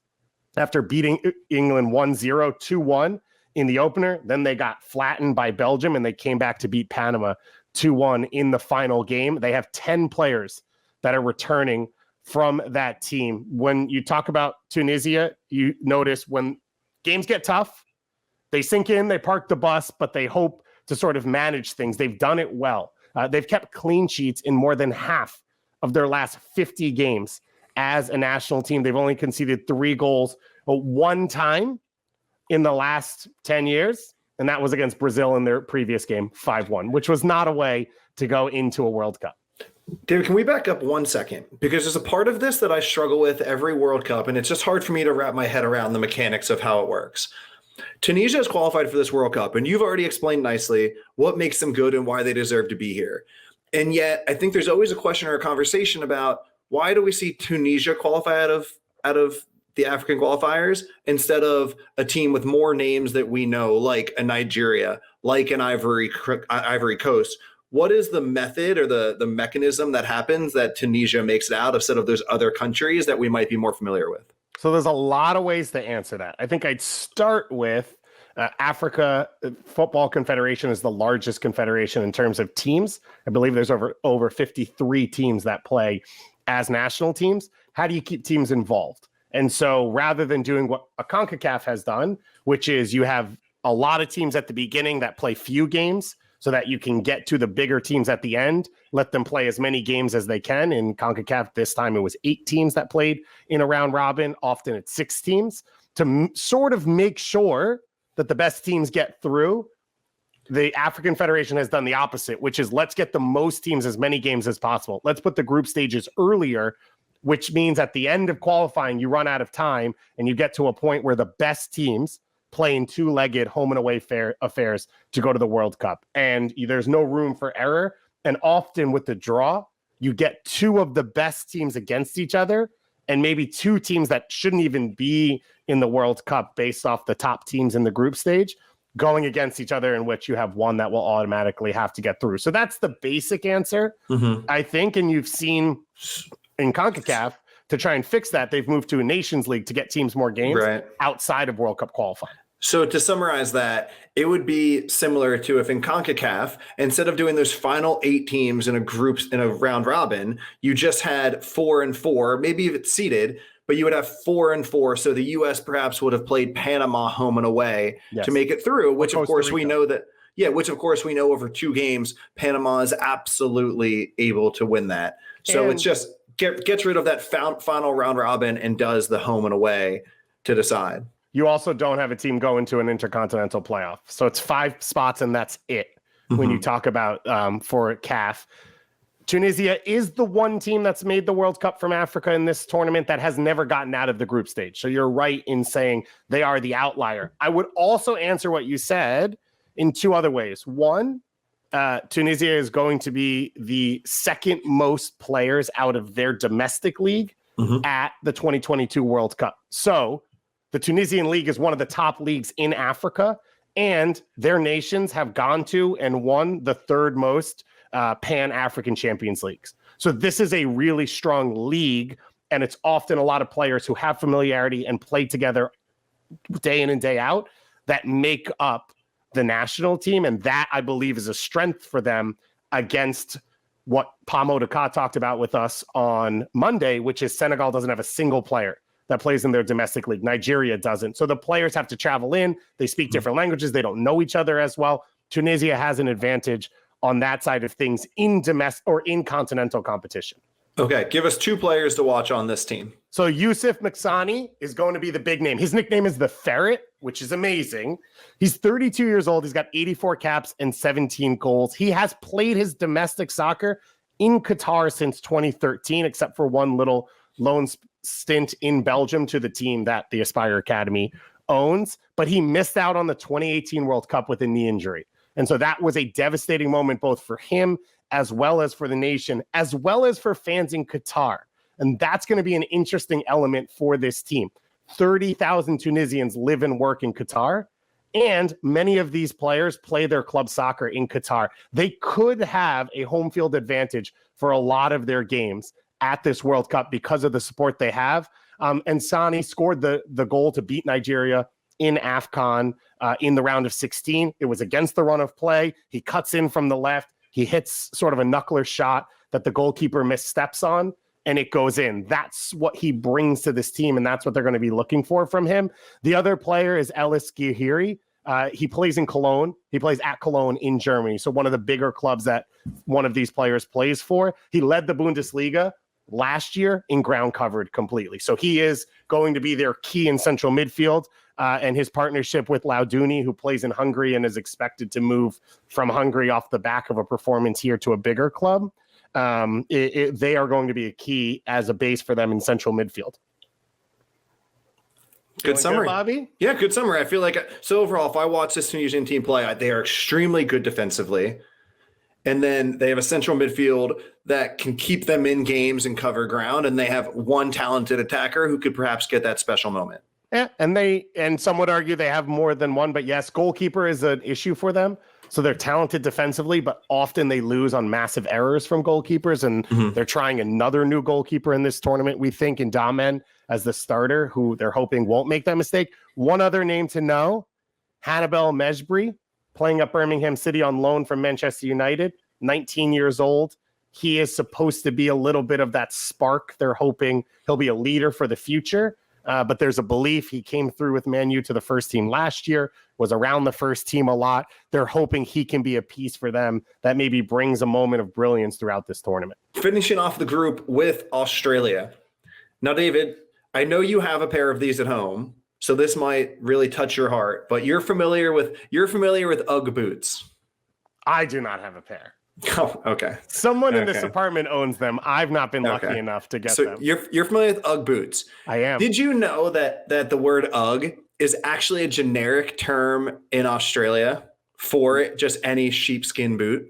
after beating England 1-0, 2-1 in the opener. Then they got flattened by Belgium, and they came back to beat Panama 2-1 in the final game. They have 10 players that are returning from that team. When you talk about Tunisia, you notice when games get tough, they sink in, they park the bus, but they hope to sort of manage things. They've done it well. They've kept clean sheets in more than half of their last 50 games as a national team. They've only conceded 3 goals one time in the last 10 years, and that was against Brazil in their previous game, 5-1, which was not a way to go into a World Cup. David, can we back up 1 second? Because there's a part of this that I struggle with every World Cup, and it's just hard for me to wrap my head around the mechanics of how it works. Tunisia is qualified for this World Cup, and you've already explained nicely what makes them good and why they deserve to be here. And yet, I think there's always a question or a conversation about why do we see Tunisia qualify out of the African qualifiers instead of a team with more names that we know, like a Nigeria, like an Ivory Coast? What is the method or the mechanism that happens that Tunisia makes it out instead of those other countries that we might be more familiar with? So there's a lot of ways to answer that. I think I'd start with Africa Football Confederation is the largest confederation in terms of teams. I believe there's over 53 teams that play as national teams. How do you keep teams involved? And so rather than doing what a CONCACAF has done, which is you have a lot of teams at the beginning that play few games so that you can get to the bigger teams at the end, let them play as many games as they can. In CONCACAF, this time it was 8 teams that played in a round robin. Often it's 6 teams to sort of make sure that the best teams get through. The African Federation has done the opposite, which is let's get the most teams as many games as possible. Let's put the group stages earlier, which means at the end of qualifying, you run out of time and you get to a point where the best teams play in 2-legged home and away affairs to go to the World Cup. And there's no room for error. And often with the draw, you get 2 of the best teams against each other and maybe 2 teams that shouldn't even be in the World Cup based off the top teams in the group stage going against each other, in which you have one that will automatically have to get through. So that's the basic answer, I think. And you've seen in CONCACAF to try and fix that, they've moved to a Nations League to get teams more games outside of World Cup qualifying. So to summarize that, it would be similar to if in CONCACAF, instead of doing those final 8 teams in a round robin, you just had 4 and 4, maybe if it's seeded, but you would have 4 and 4. So the U.S. perhaps would have played Panama home and away to make it through, which of course we know that. Yeah, which of course we know over 2 games, Panama is absolutely able to win that. So it's just gets rid of that final round robin and does the home and away to decide. You also don't have a team go into an intercontinental playoff. So it's 5 spots and that's it when you talk about for CAF. Tunisia is the one team that's made the World Cup from Africa in this tournament that has never gotten out of the group stage. So you're right in saying they are the outlier. I would also answer what you said in 2 other ways. One, Tunisia is going to be the second most players out of their domestic league at the 2022 World Cup. So the Tunisian league is one of the top leagues in Africa, and their nations have gone to and won the 3rd most Pan-African Champions Leagues. So this is a really strong league, and it's often a lot of players who have familiarity and play together day in and day out that make up the national team, and that, I believe, is a strength for them against what Pamo Daka talked about with us on Monday, which is Senegal doesn't have a single player that plays in their domestic league. Nigeria doesn't. So the players have to travel in. They speak different languages. They don't know each other as well. Tunisia has an advantage on that side of things in domestic or in continental competition. Okay, give us 2 players to watch on this team. So Yusuf Maksani is going to be the big name. His nickname is the Ferret, which is amazing. He's 32 years old. He's got 84 caps and 17 goals. He has played his domestic soccer in Qatar since 2013, except for one little loan stint in Belgium to the team that the Aspire Academy owns. But he missed out on the 2018 World Cup with a knee injury. And so that was a devastating moment, both for him as well as for the nation, as well as for fans in Qatar. And that's going to be an interesting element for this team. 30,000 Tunisians live and work in Qatar, and many of these players play their club soccer in Qatar. They could have a home field advantage for a lot of their games at this World Cup because of the support they have. And Sani scored the goal to beat Nigeria in AFCON in the round of 16. It was against the run of play. He cuts in from the left. He hits sort of a knuckler shot that the goalkeeper missteps on, and it goes in. That's what he brings to this team, and that's what they're going to be looking for from him. The other player is Elis Gihiri. He plays in Cologne. He plays at Cologne in Germany, so one of the bigger clubs that one of these players plays for. He led the Bundesliga last year in ground covered completely. So he is going to be their key in central midfield. And his partnership with Lauduni, who plays in Hungary and is expected to move from Hungary off the back of a performance here to a bigger club. They are going to be a key as a base for them in central midfield. Good summary, Bobby. Yeah, good summary. I feel like so overall, if I watch this Tunisian team play, they are extremely good defensively. And then they have a central midfield that can keep them in games and cover ground. And they have one talented attacker who could perhaps get that special moment. Yeah, and some would argue they have more than one, but yes, goalkeeper is an issue for them. So they're talented defensively, but often they lose on massive errors from goalkeepers, and they're trying another new goalkeeper in this tournament, we think, in Damen as the starter, who they're hoping won't make that mistake. One other name to know, Hannibal Mejbri, playing at Birmingham City on loan from Manchester United, 19 years old. He is supposed to be a little bit of that spark. They're hoping he'll be a leader for the future. But there's a belief he came through with Man U to the first team last year, was around the first team a lot. They're hoping he can be a piece for them that maybe brings a moment of brilliance throughout this tournament. Finishing off the group with Australia. Now, David, I know you have a pair of these at home, so this might really touch your heart, but you're familiar with UGG boots. I do not have a pair. Oh, okay. Someone in this apartment owns them. I've not been lucky enough to get them. You're familiar with UGG boots. I am. Did you know that the word UGG is actually a generic term in Australia for it, just any sheepskin boot?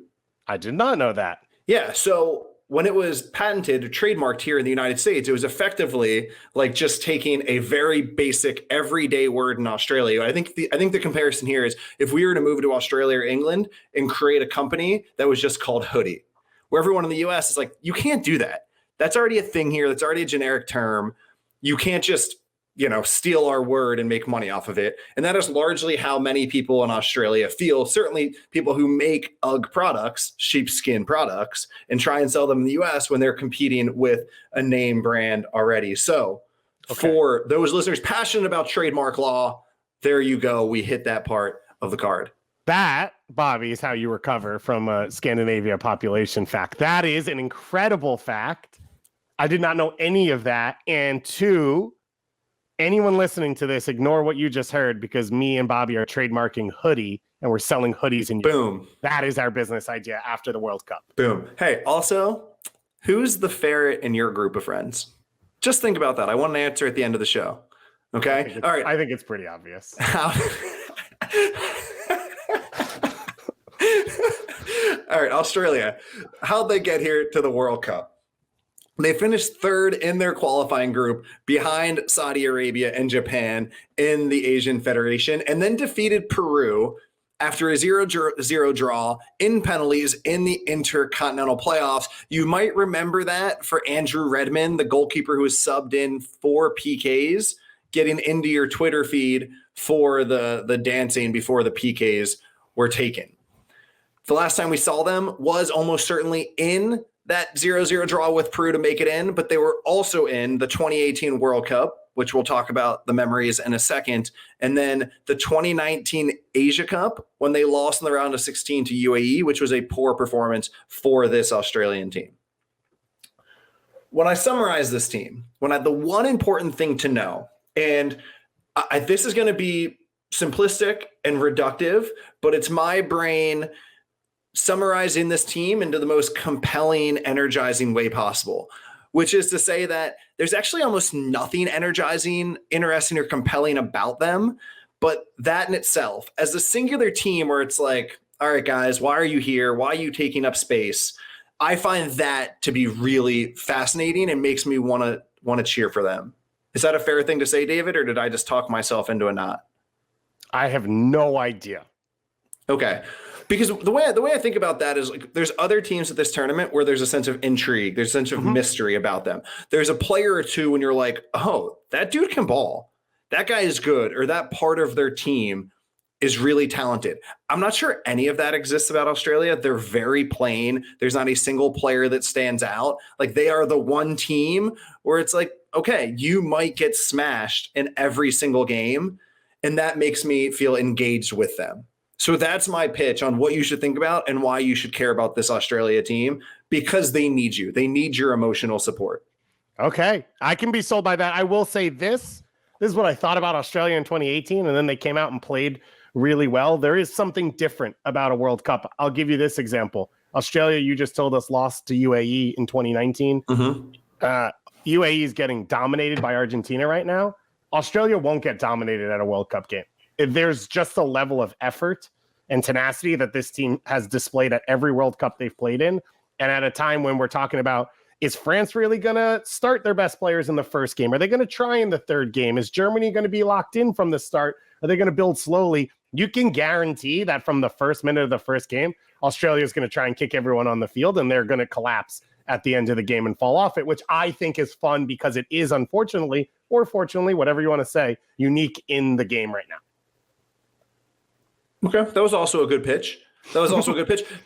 I did not know that. Yeah. So when it was patented or trademarked here in the United States, it was effectively like just taking a very basic everyday word in Australia. I think the comparison here is if we were to move to Australia or England and create a company that was just called hoodie, where everyone in the US is like, you can't do that. That's already a thing here. That's already a generic term. You can't just, steal our word and make money off of it. And that is largely how many people in Australia feel. Certainly people who make UGG products, sheepskin products, and try and sell them in the US when they're competing with a name brand already. So for those listeners passionate about trademark law, there you go. We hit that part of the card. That, Bobby, is how you recover from a Scandinavia population fact. That is an incredible fact. I did not know any of that. And two, anyone listening to this, ignore what you just heard, because me and Bobby are trademarking hoodie and we're selling hoodies in Boom. That is our business idea after the World Cup. Boom. Hey, also, who's the ferret in your group of friends? Just think about that. I want an answer at the end of the show. Okay. All right. I think it's pretty obvious. All right, Australia. How'd they get here to the World Cup? They finished third in their qualifying group behind Saudi Arabia and Japan in the Asian Federation, and then defeated Peru after a 0-0 draw in penalties in the Intercontinental Playoffs. You might remember that for Andrew Redmond, the goalkeeper who was subbed in for PKs, getting into your Twitter feed for the dancing before the PKs were taken. The last time we saw them was almost certainly in that 0-0 draw with Peru to make it in, but they were also in the 2018 World Cup, which we'll talk about the memories in a second, and then the 2019 Asia Cup when they lost in the round of 16 to UAE, which was a poor performance for this Australian team. When I summarize this team, the one important thing to know, and this is going to be simplistic and reductive, but it's my brain summarizing this team into the most compelling, energizing way possible, which is to say that there's actually almost nothing energizing, interesting, or compelling about them. But that in itself, as a singular team where it's like, all right, guys, why are you here? Why are you taking up space? I find that to be really fascinating and makes me want to cheer for them. Is that a fair thing to say, David, or did I just talk myself into a knot? I have no idea. Okay. Because the way I think about that is like there's other teams at this tournament where there's a sense of intrigue, there's a sense of mystery about them. There's a player or two when you're like, oh, that dude can ball. That guy is good, or that part of their team is really talented. I'm not sure any of that exists about Australia. They're very plain. There's not a single player that stands out. Like they are the one team where it's like, okay, you might get smashed in every single game, and that makes me feel engaged with them. So that's my pitch on what you should think about and why you should care about this Australia team, because they need you. They need your emotional support. Okay. I can be sold by that. I will say this. This is what I thought about Australia in 2018, and then they came out and played really well. There is something different about a World Cup. I'll give you this example. Australia, you just told us, lost to UAE in 2019. UAE is getting dominated by Argentina right now. Australia won't get dominated at a World Cup game. There's just a level of effort and tenacity that this team has displayed at every World Cup they've played in. And at a time when we're talking about, is France really going to start their best players in the first game? Are they going to try in the third game? Is Germany going to be locked in from the start? Are they going to build slowly? You can guarantee that from the first minute of the first game, Australia is going to try and kick everyone on the field, and they're going to collapse at the end of the game and fall off it, which I think is fun because it is, unfortunately, or fortunately, whatever you want to say, unique in the game right now. Okay, that was also a good pitch.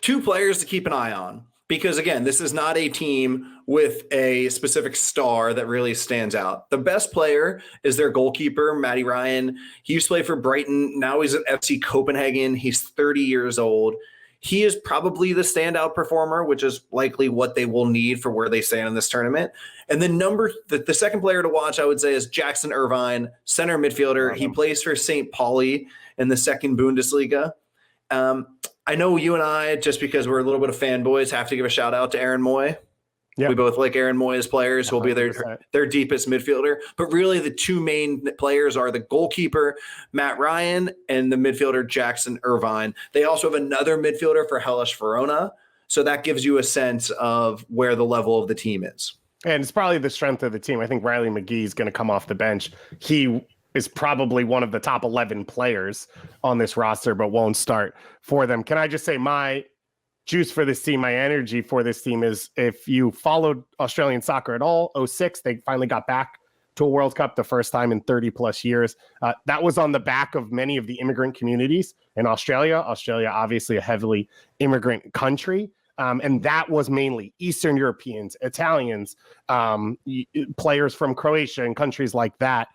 Two players to keep an eye on. Because, again, this is not a team with a specific star that really stands out. The best player is their goalkeeper, Matty Ryan. He used to play for Brighton. Now he's at FC Copenhagen. He's 30 years old. He is probably the standout performer, which is likely what they will need for where they stand in this tournament. And then the second player to watch, I would say, is Jackson Irvine, center midfielder. He plays for St. Pauli in the second Bundesliga. I know you and I, just because we're a little bit of fanboys, have to give a shout out to Aaron Moy. Yep. We both like Aaron Moy as players, who will be their deepest midfielder. But really, the two main players are the goalkeeper, Matt Ryan, and the midfielder, Jackson Irvine. They also have another midfielder for Hellas Verona. So that gives you a sense of where the level of the team is. And it's probably the strength of the team. I think Riley McGee is going to come off the bench. He is probably one of the top 11 players on this roster, but won't start for them. Can I just say my juice for this team, my energy for this team is, if you followed Australian soccer at all, 2006, they finally got back to a World Cup, the first time in 30 plus years. That was on the back of many of the immigrant communities in Australia. Australia, obviously a heavily immigrant country. And that was mainly Eastern Europeans, Italians, players from Croatia and countries like that.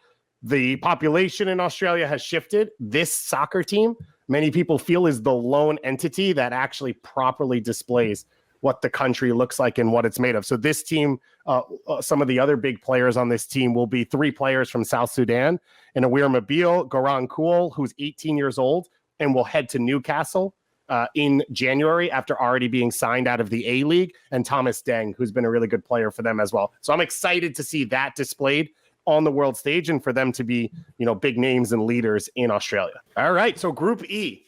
The population in Australia has shifted. This soccer team, many people feel, is the lone entity that actually properly displays what the country looks like and what it's made of. So this team, some of the other big players on this team will be three players from South Sudan, and Awir Mabil, Goran Kool, who's 18 years old and will head to Newcastle in January after already being signed out of the A-League, and Thomas Deng, who's been a really good player for them as well. So I'm excited to see that displayed on the world stage and for them to be, big names and leaders in Australia. All right. So Group E,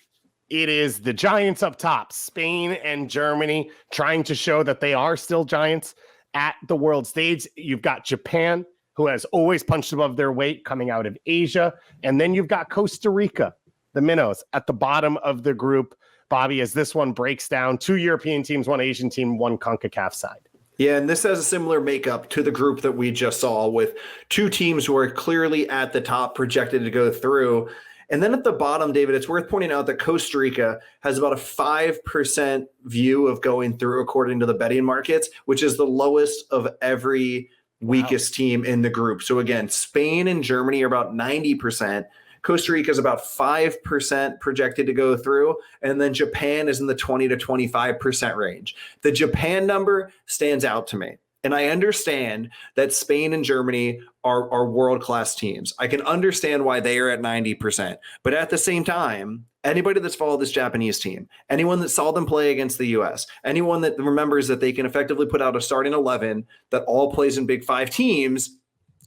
it is the giants up top, Spain and Germany, trying to show that they are still giants at the world stage. You've got Japan, who has always punched above their weight coming out of Asia. And then you've got Costa Rica, the Minnows, at the bottom of the group. Bobby, as this one breaks down, 2 European teams, 1 Asian team, 1 CONCACAF side. Yeah, and this has a similar makeup to the group that we just saw, with 2 teams who are clearly at the top projected to go through. And then at the bottom, David, it's worth pointing out that Costa Rica has about a 5% view of going through according to the betting markets, which is the lowest of every weakest team in the group. So again, Spain and Germany are about 90%. Costa Rica is about 5% projected to go through, and then Japan is in the 20 to 25% range. The Japan number stands out to me, and I understand that Spain and Germany are world-class teams. I can understand why they are at 90%, but at the same time, anybody that's followed this Japanese team, anyone that saw them play against the U.S., anyone that remembers that they can effectively put out a starting 11 that all plays in Big Five teams,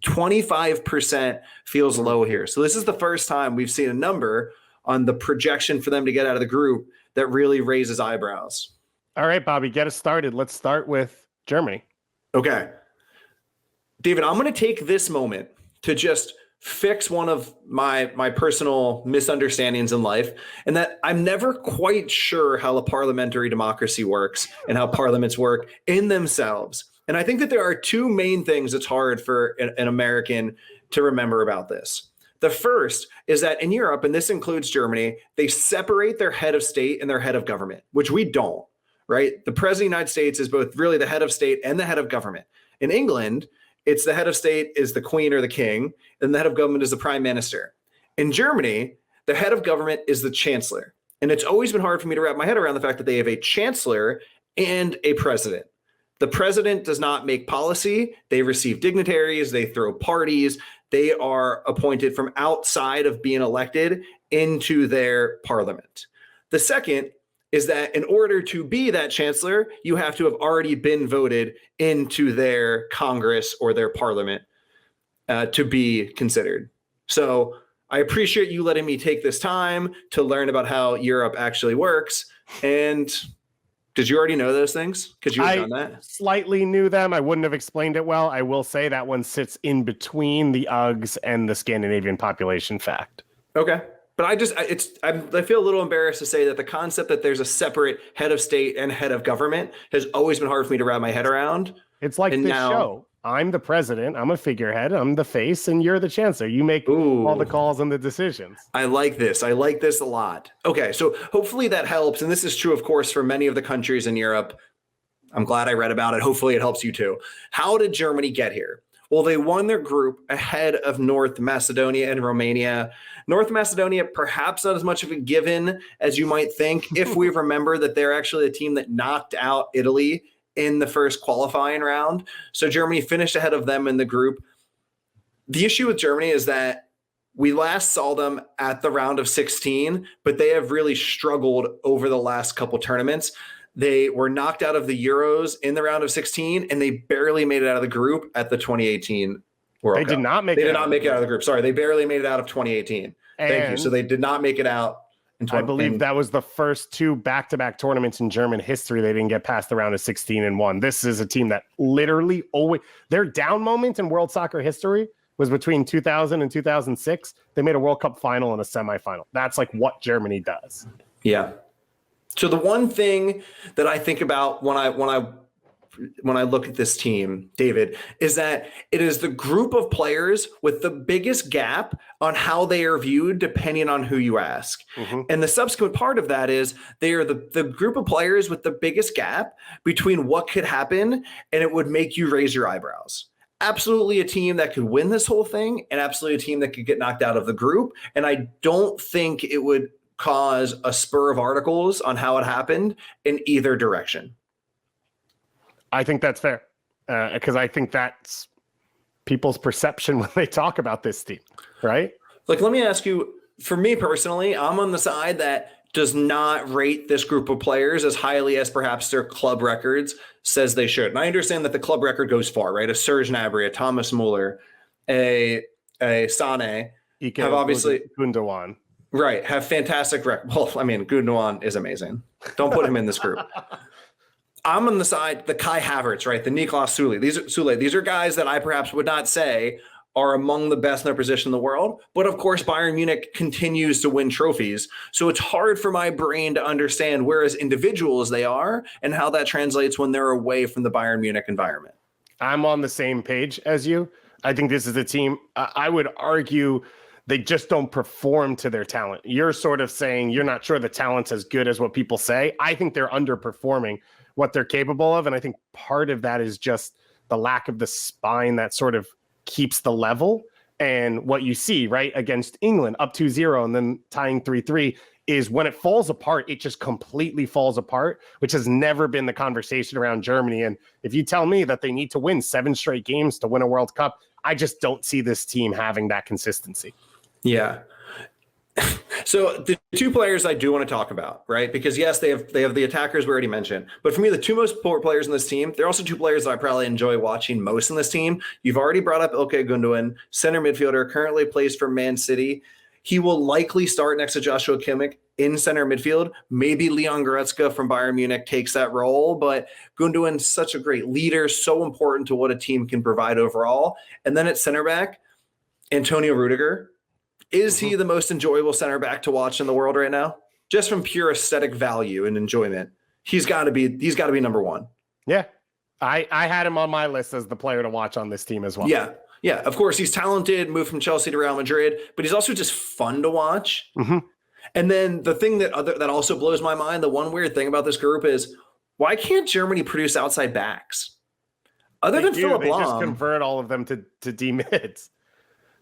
25% feels low here. So this is the first time we've seen a number on the projection for them to get out of the group that really raises eyebrows. All right, Bobby, get us started. Let's start with Germany. Okay. David, I'm going to take this moment to just fix one of my personal misunderstandings in life, and that I'm never quite sure how a parliamentary democracy works and how parliaments work in themselves. And I think that there are 2 main things that's hard for an American to remember about this. The first is that in Europe, and this includes Germany, they separate their head of state and their head of government, which we don't, right? The president of the United States is both really the head of state and the head of government. In England, it's the head of state is the queen or the king, and the head of government is the prime minister. In Germany, the head of government is the chancellor. And it's always been hard for me to wrap my head around the fact that they have a chancellor and a president. The president does not make policy. They receive dignitaries. They throw parties. They are appointed from outside of being elected into their parliament. The second is that in order to be that chancellor, you have to have already been voted into their Congress or their parliament to be considered. So I appreciate you letting me take this time to learn about how Europe actually works. And did you already know those things? Could you have done that? Slightly knew them. I wouldn't have explained it well. I will say that one sits in between the UGs and the Scandinavian population fact. Okay. But I feel a little embarrassed to say that the concept that there's a separate head of state and head of government has always been hard for me to wrap my head around. It's like this show. I'm the president, I'm a figurehead, I'm the face, and you're the chancellor. You make all the calls and the decisions. I like this. I like this a lot. Okay, so hopefully that helps. And this is true, of course, for many of the countries in Europe. I'm glad I read about it. Hopefully it helps you too. How did Germany get here? Well, they won their group ahead of North Macedonia and Romania. North Macedonia, perhaps not as much of a given as you might think, if we remember that they're actually a team that knocked out Italy in the first qualifying round. So Germany finished ahead of them in the group. The issue with Germany is that we last saw them at the round of 16, but they have really struggled over the last couple tournaments. They were knocked out of the Euros in the round of 16, and they barely made it out of the group at the 2018 World Cup. They did not make it out of the group. Sorry, they barely made it out of 2018. Thank you. So they did not make it out. I believe that was the first two back-to-back tournaments in German history they didn't get past the round of 16 and won. This is a team that literally always their down moment in world soccer history was between 2000 and 2006. They made a World Cup final and a semifinal. That's like what Germany does. Yeah. So the one thing that I think about when I look at this team, David, is that it is the group of players with the biggest gap on how they are viewed depending on who you ask. Mm-hmm. And the subsequent part of that is they are the group of players with the biggest gap between what could happen and it would make you raise your eyebrows. Absolutely a team that could win this whole thing and absolutely a team that could get knocked out of the group. And I don't think it would cause a spur of articles on how it happened in either direction. I think that's fair because I think that's people's perception when they talk about this team, right? Like, let me ask you, for me personally, I'm on the side that does not rate this group of players as highly as perhaps their club records says they should. And I understand that the club record goes far, right? A Serge Gnabry, a Thomas Muller, a Sané have obviously Gundogan. Right, have fantastic Well, I mean, Gundogan is amazing. Don't put him in this group. I'm on the side, the Kai Havertz, right? The Niklas Sule. These are guys that I perhaps would not say are among the best in their position in the world. But of course, Bayern Munich continues to win trophies. So it's hard for my brain to understand where as individuals they are and how that translates when they're away from the Bayern Munich environment. I'm on the same page as you. I think this is a team, I would argue they just don't perform to their talent. You're sort of saying you're not sure the talent's as good as what people say. I think they're underperforming what they're capable of. And I think part of that is just the lack of the spine that sort of keeps the level. And what you see, right, against England up 2-0 and then tying 3-3 is when it falls apart, it just completely falls apart, which has never been the conversation around Germany. And if you tell me that they need to win 7 straight games to win a World Cup, I just don't see this team having that consistency. Yeah. So the two players I do want to talk about, right? Because yes, they have the attackers we already mentioned, but for me, the two most important players in this team, they're also two players that I probably enjoy watching most in this team. You've already brought up Ilkay Gundogan, center midfielder, currently plays for Man City. He will likely start next to Joshua Kimmich in center midfield. Maybe Leon Goretzka from Bayern Munich takes that role, but Gundogan's such a great leader, so important to what a team can provide overall. And then at center back, Antonio Rudiger. Is he the most enjoyable center back to watch in the world right now? Just from pure aesthetic value and enjoyment, he's got to be number one. Yeah, I had him on my list as the player to watch on this team as well. Yeah. Of course, he's talented, moved from Chelsea to Real Madrid, but he's also just fun to watch. Mm-hmm. And then the thing that also blows my mind, the one weird thing about this group is why can't Germany produce outside backs? Other than Philipp Lahm, they just convert all of them to D mids.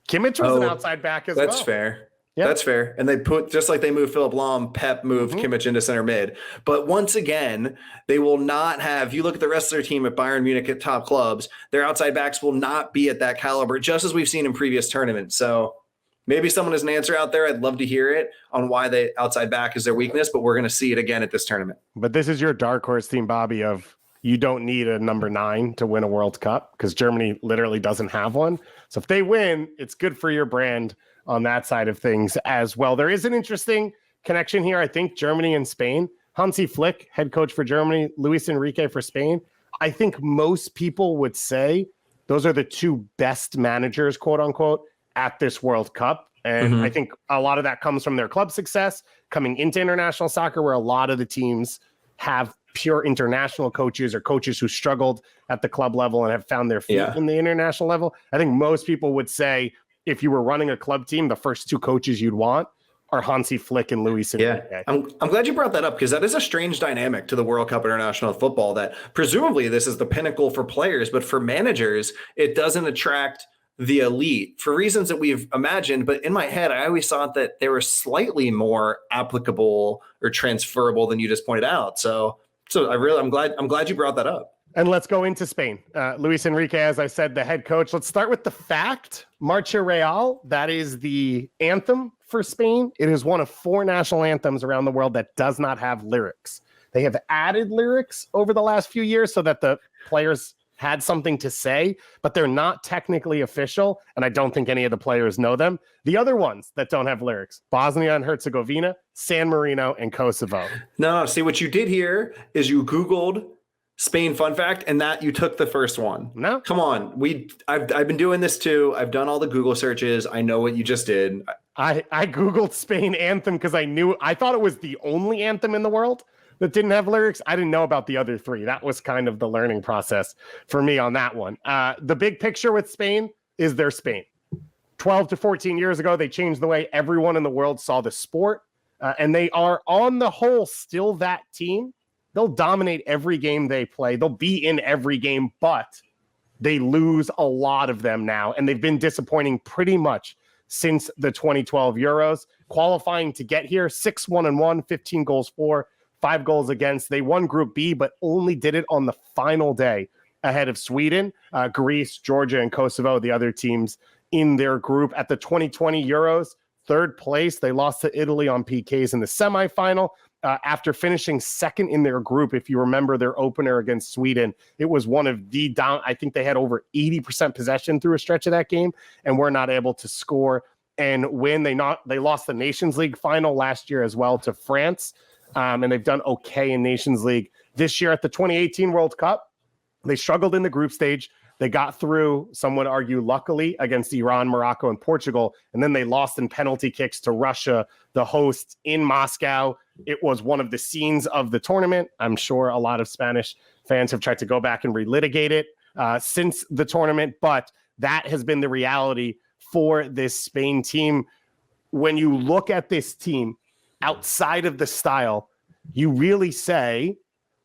Kimmich was an outside back as well. That's fair. Yep. That's fair. And they put, just like they moved Philipp Lahm, Pep moved Kimmich into center mid. But once again, they will not have, you look at the rest of their team at Bayern Munich at top clubs, their outside backs will not be at that caliber, just as we've seen in previous tournaments. So maybe someone has an answer out there. I'd love to hear it on why the outside back is their weakness, but we're going to see it again at this tournament. But this is your dark horse team, Bobby, of you don't need a number 9 to win a World Cup because Germany literally doesn't have one. So if they win, it's good for your brand. on that side of things as well. There is an interesting connection here. I think Germany and Spain. Hansi Flick, head coach for Germany, Luis Enrique for Spain. I think most people would say those are the two best managers, quote unquote, at this World Cup. And I think a lot of that comes from their club success coming into international soccer, where a lot of the teams have pure international coaches or coaches who struggled at the club level and have found their feet in the international level. I think most people would say if you were running a club team, the first two coaches you'd want are Hansi Flick and Luis Enrique. Yeah, I'm glad you brought that up, because that is a strange dynamic to the World Cup International Football, that presumably this is the pinnacle for players, but for managers, it doesn't attract the elite for reasons that we've imagined. But in my head, I always thought that they were slightly more applicable or transferable than you just pointed out. So I'm glad you brought that up. And let's go into Spain. Luis Enrique, as I said, the head coach. Let's start with the fact. Marcha Real, that is the anthem for Spain. It is one of 4 national anthems around the world that does not have lyrics. They have added lyrics over the last few years so that the players had something to say, but they're not technically official, and I don't think any of the players know them. The other ones that don't have lyrics, Bosnia and Herzegovina, San Marino, and Kosovo. No, see, what you did here is you Googled Spain fun fact, and that you took the first one. No, come on. I've been doing this too. I've done all the Google searches. I know what you just did. I Googled Spain anthem because I thought it was the only anthem in the world that didn't have lyrics. I didn't know about the other 3. That was kind of the learning process for me on that one. The big picture with Spain is they're Spain. 12 to 14 years ago, they changed the way everyone in the world saw the sport. And they are on the whole still that team. They'll dominate every game they play. They'll be in every game, but they lose a lot of them now. And they've been disappointing pretty much since the 2012 Euros. Qualifying to get here, 6-1-1, 15 goals for, 5 goals against. They won Group B, but only did it on the final day ahead of Sweden, Greece, Georgia, and Kosovo, the other teams in their group. At the 2020 Euros, 3rd place. They lost to Italy on PKs in the semifinal. After finishing 2nd in their group, if you remember their opener against Sweden, it was one of the down. I think they had over 80% possession through a stretch of that game and were not able to score and win. They lost the Nations League final last year as well to France, and they've done okay in Nations League this year. At the 2018 World Cup, they struggled in the group stage. They got through, some would argue, luckily against Iran, Morocco, and Portugal, and then they lost in penalty kicks to Russia, the hosts, in Moscow. It was one of the scenes of the tournament. I'm sure a lot of Spanish fans have tried to go back and relitigate it since the tournament, but that has been the reality for this Spain team. When you look at this team outside of the style, you really say,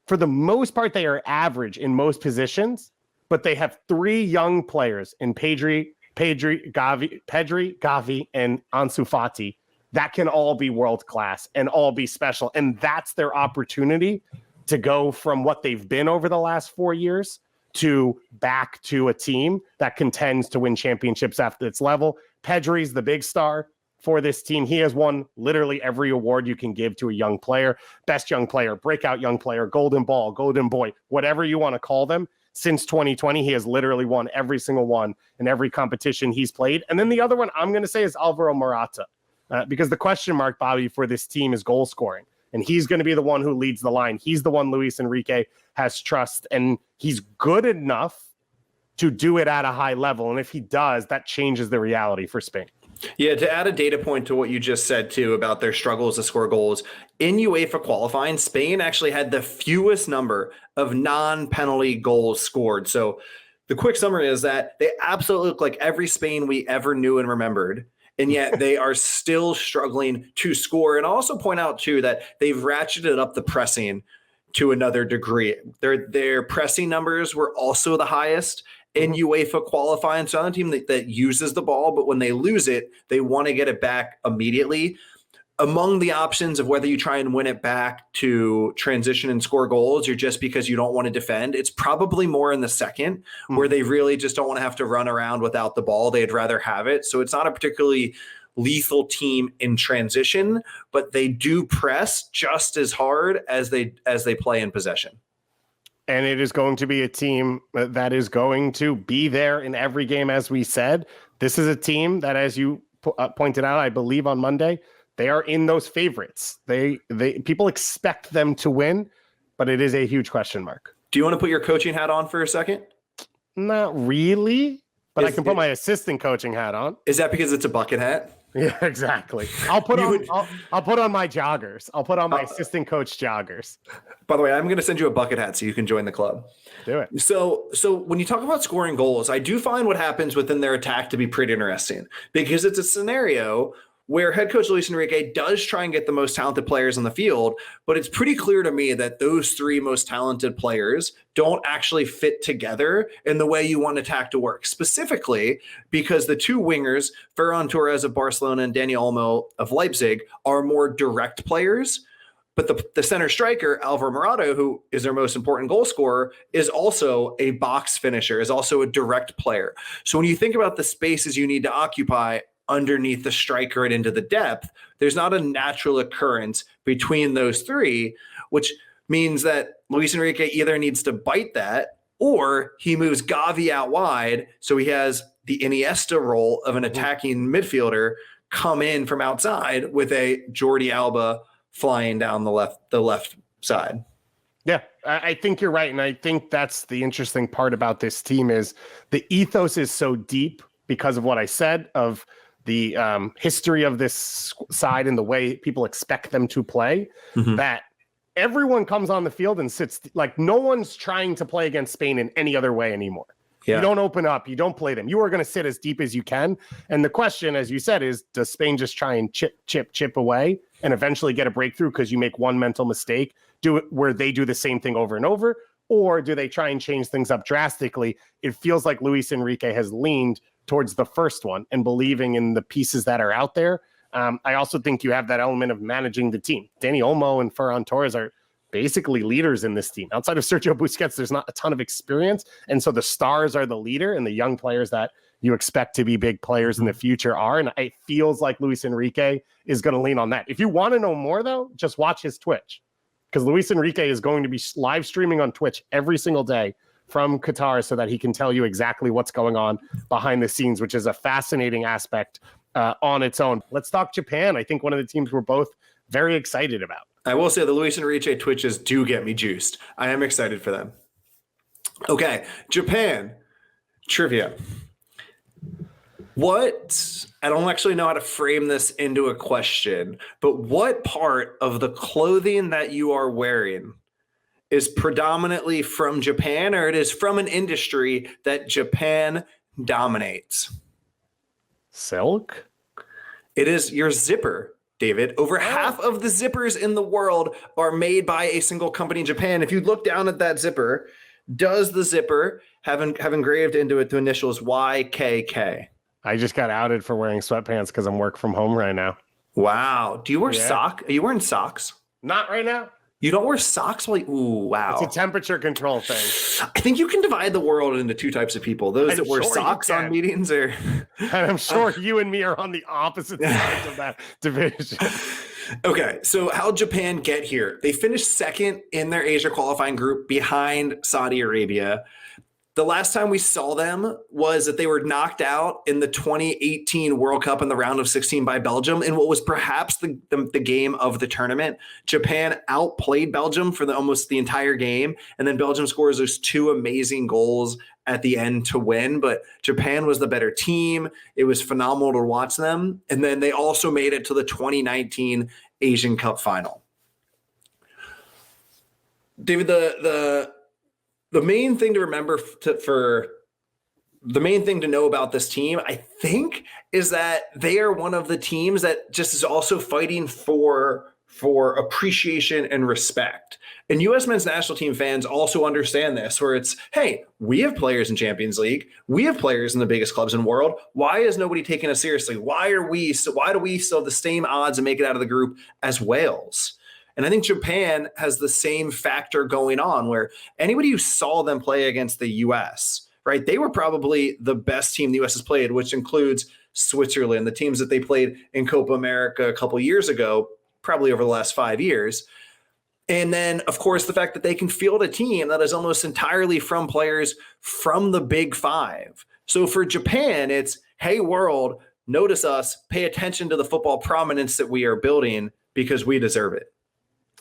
for the most part, they are average in most positions, but they have 3 young players in Pedri, Gavi, and Ansu Fati that can all be world-class and all be special. And that's their opportunity to go from what they've been over the last 4 years to back to a team that contends to win championships at its level. Pedri's the big star for this team. He has won literally every award you can give to a young player. Best young player, breakout young player, golden ball, golden boy, whatever you want to call them. Since 2020, he has literally won every single one in every competition he's played. And then the other one I'm going to say is Alvaro Morata, because the question mark, Bobby, for this team is goal scoring. And he's going to be the one who leads the line. He's the one Luis Enrique has trust, and he's good enough to do it at a high level. And if he does, that changes the reality for Spain. Yeah, to add a data point to what you just said, too, about their struggles to score goals, in UEFA qualifying, Spain actually had the fewest number of non-penalty goals scored. So the quick summary is that they absolutely look like every Spain we ever knew and remembered, and yet they are still struggling to score. And I'll also point out, too, that they've ratcheted up the pressing to another degree. Their pressing numbers were also the highest in UEFA qualifying. So another team that uses the ball, but when they lose it, they want to get it back immediately. Among the options of whether you try and win it back to transition and score goals or just because you don't want to defend, it's probably more in the second, where they really just don't want to have to run around without the ball. They'd rather have it. So it's not a particularly lethal team in transition, but they do press just as hard as they play in possession. And it is going to be a team that is going to be there in every game, as we said. This is a team that, as you pointed out, I believe on Monday, they are in those favorites. People expect them to win, but it is a huge question mark. Do you want to put your coaching hat on for a second? Not really, but I can put my assistant coaching hat on. Is that because it's a bucket hat? Yeah, exactly. I'll put on my joggers. I'll put on my assistant coach joggers. By the way, I'm going to send you a bucket hat so you can join the club. Do it. So when you talk about scoring goals, I do find what happens within their attack to be pretty interesting, because it's a scenario where head coach Luis Enrique does try and get the most talented players on the field, but it's pretty clear to me that those three most talented players don't actually fit together in the way you want attack to work, specifically because the two wingers, Ferran Torres of Barcelona and Dani Olmo of Leipzig, are more direct players. But the center striker, Alvaro Morata, who is their most important goal scorer, is also a box finisher, is also a direct player. So when you think about the spaces you need to occupy underneath the striker and into the depth, there's not a natural occurrence between those three, which means that Luis Enrique either needs to bite that, or he moves Gavi out wide so he has the Iniesta role of an attacking midfielder come in from outside with a Jordi Alba flying down the left side. Yeah, I think you're right. And I think that's the interesting part about this team is the ethos is so deep because of what I said, of the history of this side and the way people expect them to play, that everyone comes on the field and sits like no one's trying to play against Spain in any other way anymore. Yeah. You don't open up, you don't play them. You are going to sit as deep as you can. And the question, as you said, is does Spain just try and chip away and eventually get a breakthrough because you make one mental mistake, do it where they do the same thing over and over? Or do they try and change things up drastically? It feels like Luis Enrique has leaned towards the first one and believing in the pieces that are out there. I also think you have that element of managing the team. Dani Olmo and Ferran Torres are basically leaders in this team. Outside of Sergio Busquets, there's not a ton of experience. And so the stars are the leader, and the young players that you expect to be big players in the future are. And it feels like Luis Enrique is going to lean on that. If you want to know more, though, just watch his Twitch, because Luis Enrique is going to be live streaming on Twitch every single day from Qatar so that he can tell you exactly what's going on behind the scenes, which is a fascinating aspect on its own. Let's talk Japan. I think one of the teams we're both very excited about. I will say the Luis Enrique Twitches do get me juiced. I am excited for them. Okay, Japan trivia. I don't actually know how to frame this into a question, but what part of the clothing that you are wearing is predominantly from Japan, or it is from an industry that Japan dominates? Silk? It is your zipper, David. Over half of the zippers in the world are made by a single company in Japan. If you look down at that zipper, does the zipper have engraved into it the initials YKK? I just got outed for wearing sweatpants because I'm work from home right now. Wow. Do you wear sock? Are you wearing socks? Not right now. You don't wear socks while ooh, wow. It's a temperature control thing. I think you can divide the world into two types of people. Those that wear socks on meetings and I'm sure you and me are on the opposite sides of that division. Okay, so how'd Japan get here? They finished second in their Asia qualifying group behind Saudi Arabia. The last time we saw them was that they were knocked out in the 2018 World Cup in the round of 16 by Belgium in what was perhaps the game of the tournament. Japan outplayed Belgium for almost the entire game, and then Belgium scores those two amazing goals at the end to win. But Japan was the better team. It was phenomenal to watch them. And then they also made it to the 2019 Asian Cup final. David, the main thing to remember the main thing to know about this team, I think, is that they are one of the teams that just is also fighting for appreciation and respect. And U.S. men's national team fans also understand this, where it's, hey, we have players in Champions League. We have players in the biggest clubs in the world. Why is nobody taking us seriously? Why do we still have the same odds to make it out of the group as Wales? And I think Japan has the same factor going on, where anybody who saw them play against the U.S., right, they were probably the best team the U.S. has played, which includes Switzerland, the teams that they played in Copa America a couple years ago, probably over the last 5 years. And then, of course, the fact that they can field a team that is almost entirely from players from the Big Five. So for Japan, it's, hey, world, notice us, pay attention to the football prominence that we are building because we deserve it.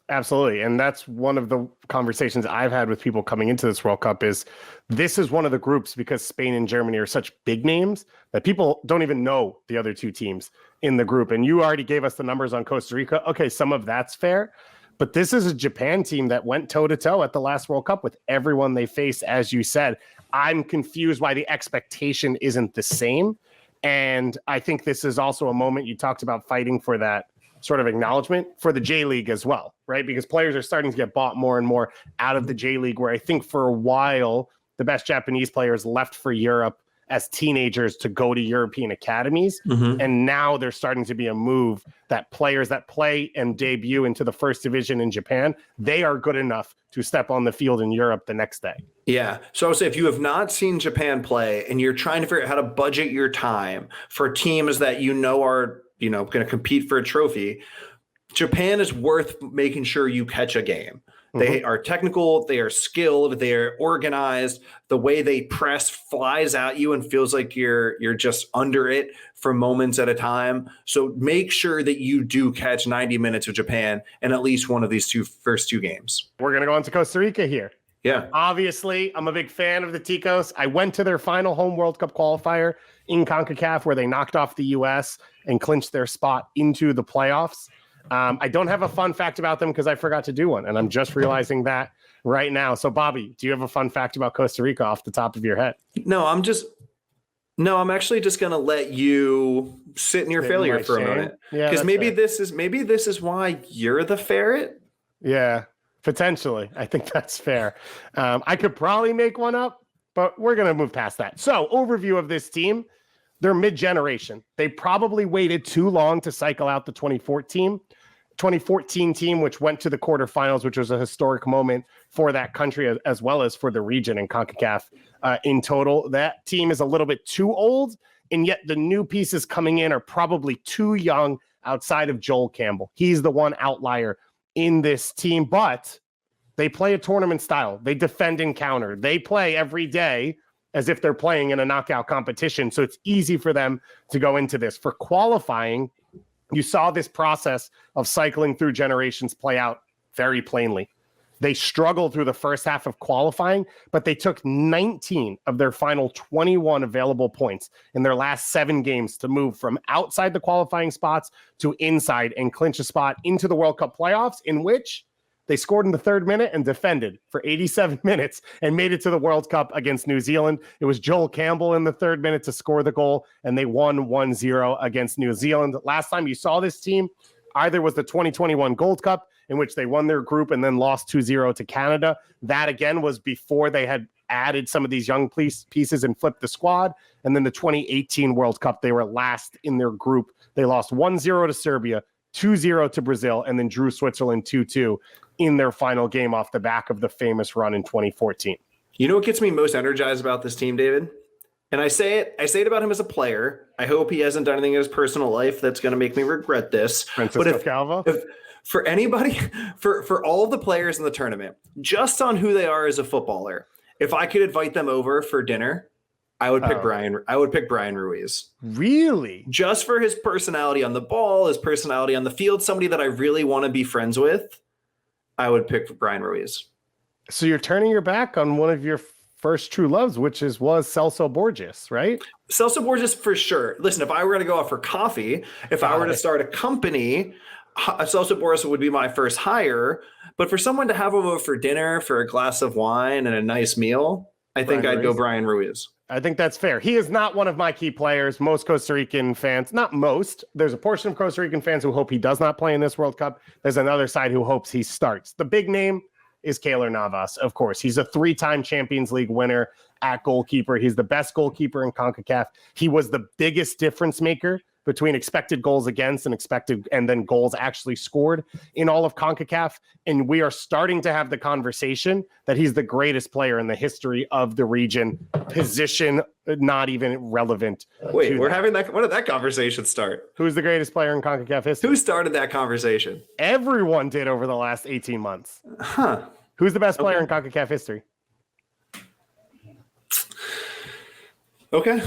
Absolutely. And that's one of the conversations I've had with people coming into this World Cup is this is one of the groups, because Spain and Germany are such big names that people don't even know the other two teams in the group. And you already gave us the numbers on Costa Rica. Okay, some of that's fair. But this is a Japan team that went toe-to-toe at the last World Cup with everyone they faced, as you said. I'm confused why the expectation isn't the same. And I think this is also a moment you talked about fighting for that sort of acknowledgement for the J League as well, right? Because players are starting to get bought more and more out of the J League, where I think for a while, the best Japanese players left for Europe as teenagers to go to European academies. Mm-hmm. And now there's starting to be a move that players that play and debut into the first division in Japan, they are good enough to step on the field in Europe the next day. Yeah. So I would say if you have not seen Japan play and you're trying to figure out how to budget your time for teams that you know are, going to compete for a trophy, Japan is worth making sure you catch a game. They are technical, they are skilled, they are organized. The way they press flies at you and feels like you're just under it for moments at a time. So make sure that you do catch 90 minutes of Japan in at least one of these first two games. We're going to go on to Costa Rica here. Yeah. Obviously, I'm a big fan of the Ticos. I went to their final home World Cup qualifier in CONCACAF where they knocked off the U.S. and clinched their spot into the playoffs. I don't have a fun fact about them because I forgot to do one, and I'm just realizing that right now. So, Bobby, do you have a fun fact about Costa Rica off the top of your head? No, I'm actually just going to let you sit in your failure for a moment. Yeah, because maybe this is why you're the ferret. Yeah, potentially. I think that's fair. I could probably make one up, but we're going to move past that. So, overview of this team. They're mid-generation. They probably waited too long to cycle out the 2014 team, which went to the quarterfinals, which was a historic moment for that country as well as for the region and CONCACAF in total. That team is a little bit too old, and yet the new pieces coming in are probably too young outside of Joel Campbell. He's the one outlier in this team, but they play a tournament style. They defend and counter. They play every day as if they're playing in a knockout competition. So it's easy for them to go into this. For qualifying, you saw this process of cycling through generations play out very plainly. They struggled through the first half of qualifying, but they took 19 of their final 21 available points in their last 7 games to move from outside the qualifying spots to inside and clinch a spot into the World Cup playoffs, in which they scored in the 3rd minute and defended for 87 minutes and made it to the World Cup against New Zealand. It was Joel Campbell in the 3rd minute to score the goal, and they won 1-0 against New Zealand. Last time you saw this team either was the 2021 Gold Cup, in which they won their group and then lost 2-0 to Canada. That, again, was before they had added some of these young pieces and flipped the squad. And then the 2018 World Cup, they were last in their group. They lost 1-0 to Serbia, 2-0 to Brazil, and then drew Switzerland 2-2 in their final game off the back of the famous run in 2014. You know what gets me most energized about this team, David? And I say it about him as a player. I hope he hasn't done anything in his personal life that's going to make me regret this. Francisco Calvo? If for anybody, for all of the players in the tournament, just on who they are as a footballer, if I could invite them over for dinner, I would pick Brian. I would pick Brian Ruiz. Really? Just for his personality on the ball, his personality on the field, somebody that I really want to be friends with, I would pick Brian Ruiz. So you're turning your back on one of your first true loves, which was Celso Borges, right? Celso Borges for sure. Listen, if I were going to go out for coffee, if I were to start a company, Celso Borges would be my first hire. But for someone to have over for dinner, for a glass of wine and a nice meal, I think I'd go Brian Ruiz. I think that's fair. He is not one of my key players. Most Costa Rican fans, not most, there's a portion of Costa Rican fans who hope he does not play in this World Cup. There's another side who hopes he starts. The big name is Keylor Navas, of course. He's a 3-time Champions League winner at goalkeeper. He's the best goalkeeper in CONCACAF. He was the biggest difference maker between expected goals against and then goals actually scored in all of CONCACAF. And we are starting to have the conversation that he's the greatest player in the history of the region. Position not even relevant. Wait, we're having that. When did that conversation start? Who's the greatest player in CONCACAF history? Who started that conversation? Everyone did over the last 18 months. Huh. Who's the best player in CONCACAF history? Okay.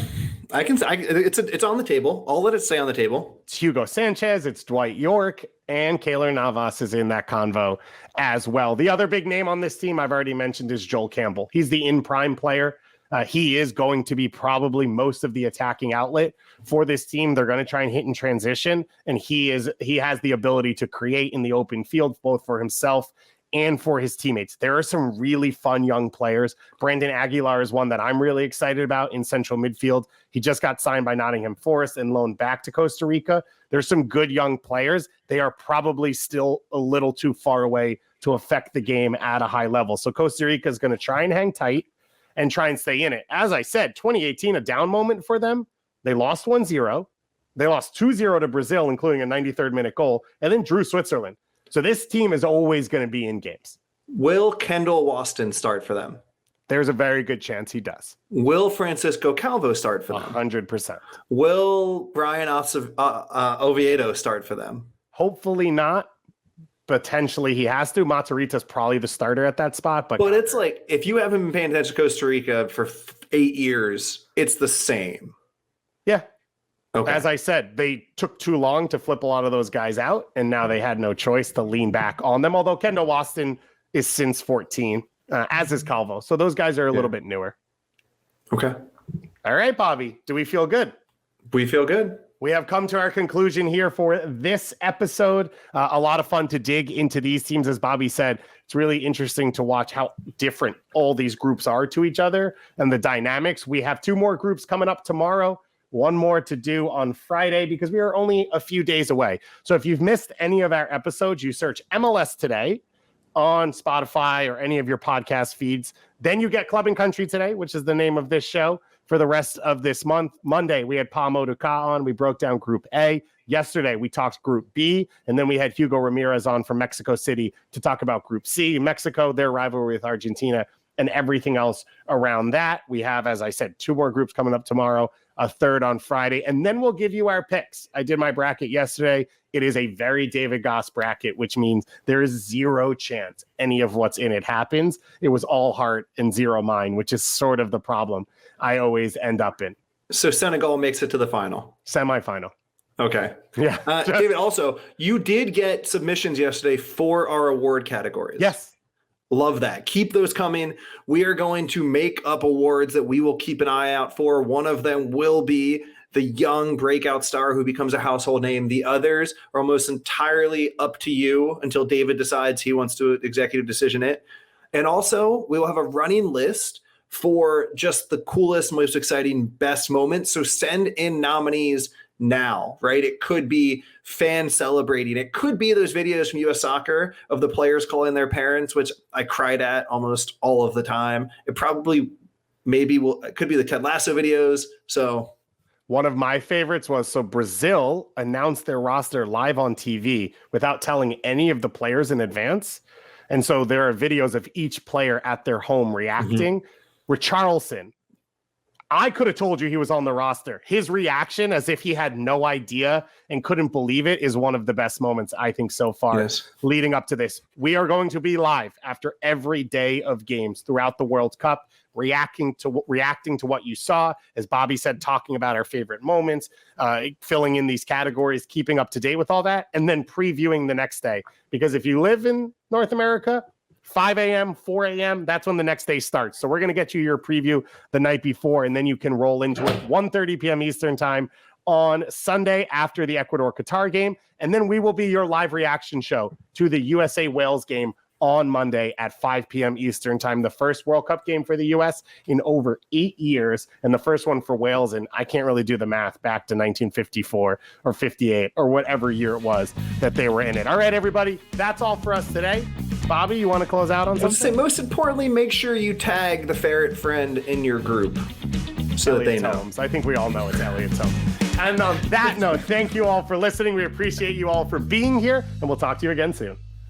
It's on the table. I'll let it stay on the table. It's Hugo Sanchez, it's Dwight York, and Keylor Navas is in that convo as well. The other big name on this team I've already mentioned is Joel Campbell. He's the in-prime player. He is going to be probably most of the attacking outlet for this team. They're going to try and hit in transition, and he has the ability to create in the open field, both for himself and for his teammates. There are some really fun young players. Brandon Aguilar is one that I'm really excited about in central midfield. He just got signed by Nottingham Forest and loaned back to Costa Rica. There's some good young players. They are probably still a little too far away to affect the game at a high level. So Costa Rica is going to try and hang tight and try and stay in it. As I said, 2018, a down moment for them. They lost 1-0. They lost 2-0 to Brazil, including a 93rd minute goal, and then drew Switzerland. So this team is always going to be in games. Will Kendall Waston start for them? There's a very good chance he does. Will Francisco Calvo start for them? 100%. Will Brian Oviedo start for them? Hopefully not. Potentially he has to. Matarrita's probably the starter at that spot. But it's like, if you haven't been paying attention to Costa Rica for 8 years, it's the same. Yeah. Okay. As I said, they took too long to flip a lot of those guys out, and now they had no choice to lean back on them, although Kendall Waston is since 14, as is Calvo. So those guys are a little bit newer. Okay. All right, Bobby, do we feel good? We feel good. We have come to our conclusion here for this episode. A lot of fun to dig into these teams. As Bobby said, it's really interesting to watch how different all these groups are to each other and the dynamics. We have 2 more groups coming up tomorrow. 1 more to do on Friday because we are only a few days away. So if you've missed any of our episodes, you search MLS Today on Spotify or any of your podcast feeds. Then you get Club and Country Today, which is the name of this show for the rest of this month. Monday, we had Pamo Duka on. We broke down Group A. Yesterday, we talked Group B, and then we had Hugo Ramirez on from Mexico City to talk about Group C, Mexico, their rivalry with Argentina, and everything else around that. We have, as I said, 2 more groups coming up tomorrow, a 3rd on Friday, and then we'll give you our picks. I did my bracket yesterday. It is a very David Goss bracket, which means there is 0 chance any of what's in it happens. It was all heart and 0 mind, which is sort of the problem I always end up in. So Senegal makes it to the final. Semifinal. Okay. Yeah. David, also, you did get submissions yesterday for our award categories. Yes. Love that. Keep those coming. We are going to make up awards that we will keep an eye out for. One of them will be the young breakout star who becomes a household name. The others are almost entirely up to you until David decides he wants to executive decision it. And also, we will have a running list for just the coolest, most exciting, best moments. So send in nominees now, right? It could be fans celebrating. It could be those videos from US Soccer of the players calling their parents, which I cried at almost all of the time. It probably it could be the Ted Lasso videos. So one of my favorites was, so Brazil announced their roster live on TV without telling any of the players in advance. And so there are videos of each player at their home reacting. Richarlison, I could have told you he was on the roster. His reaction as if he had no idea and couldn't believe it is one of the best moments, I think, so far leading up to this. We are going to be live after every day of games throughout the World Cup, reacting to what you saw, as Bobby said, talking about our favorite moments, filling in these categories, keeping up to date with all that, and then previewing the next day. Because if you live in North America, 5 a.m., 4 a.m., that's when the next day starts. So we're going to get you your preview the night before, and then you can roll into it 1:30 p.m. Eastern time on Sunday after the Ecuador-Qatar game. And then we will be your live reaction show to the USA-Wales game on Monday at 5 p.m. Eastern time, the first World Cup game for the U.S. in over 8 years, and the first one for Wales, and I can't really do the math, back to 1954 or 58 or whatever year it was that they were in it. All right, everybody, that's all for us today. Bobby, you want to close out on something? Say, most importantly, make sure you tag the ferret friend in your group so that they know. Holmes. I think we all know it's Elliot's home. And on that note, thank you all for listening. We appreciate you all for being here, and we'll talk to you again soon.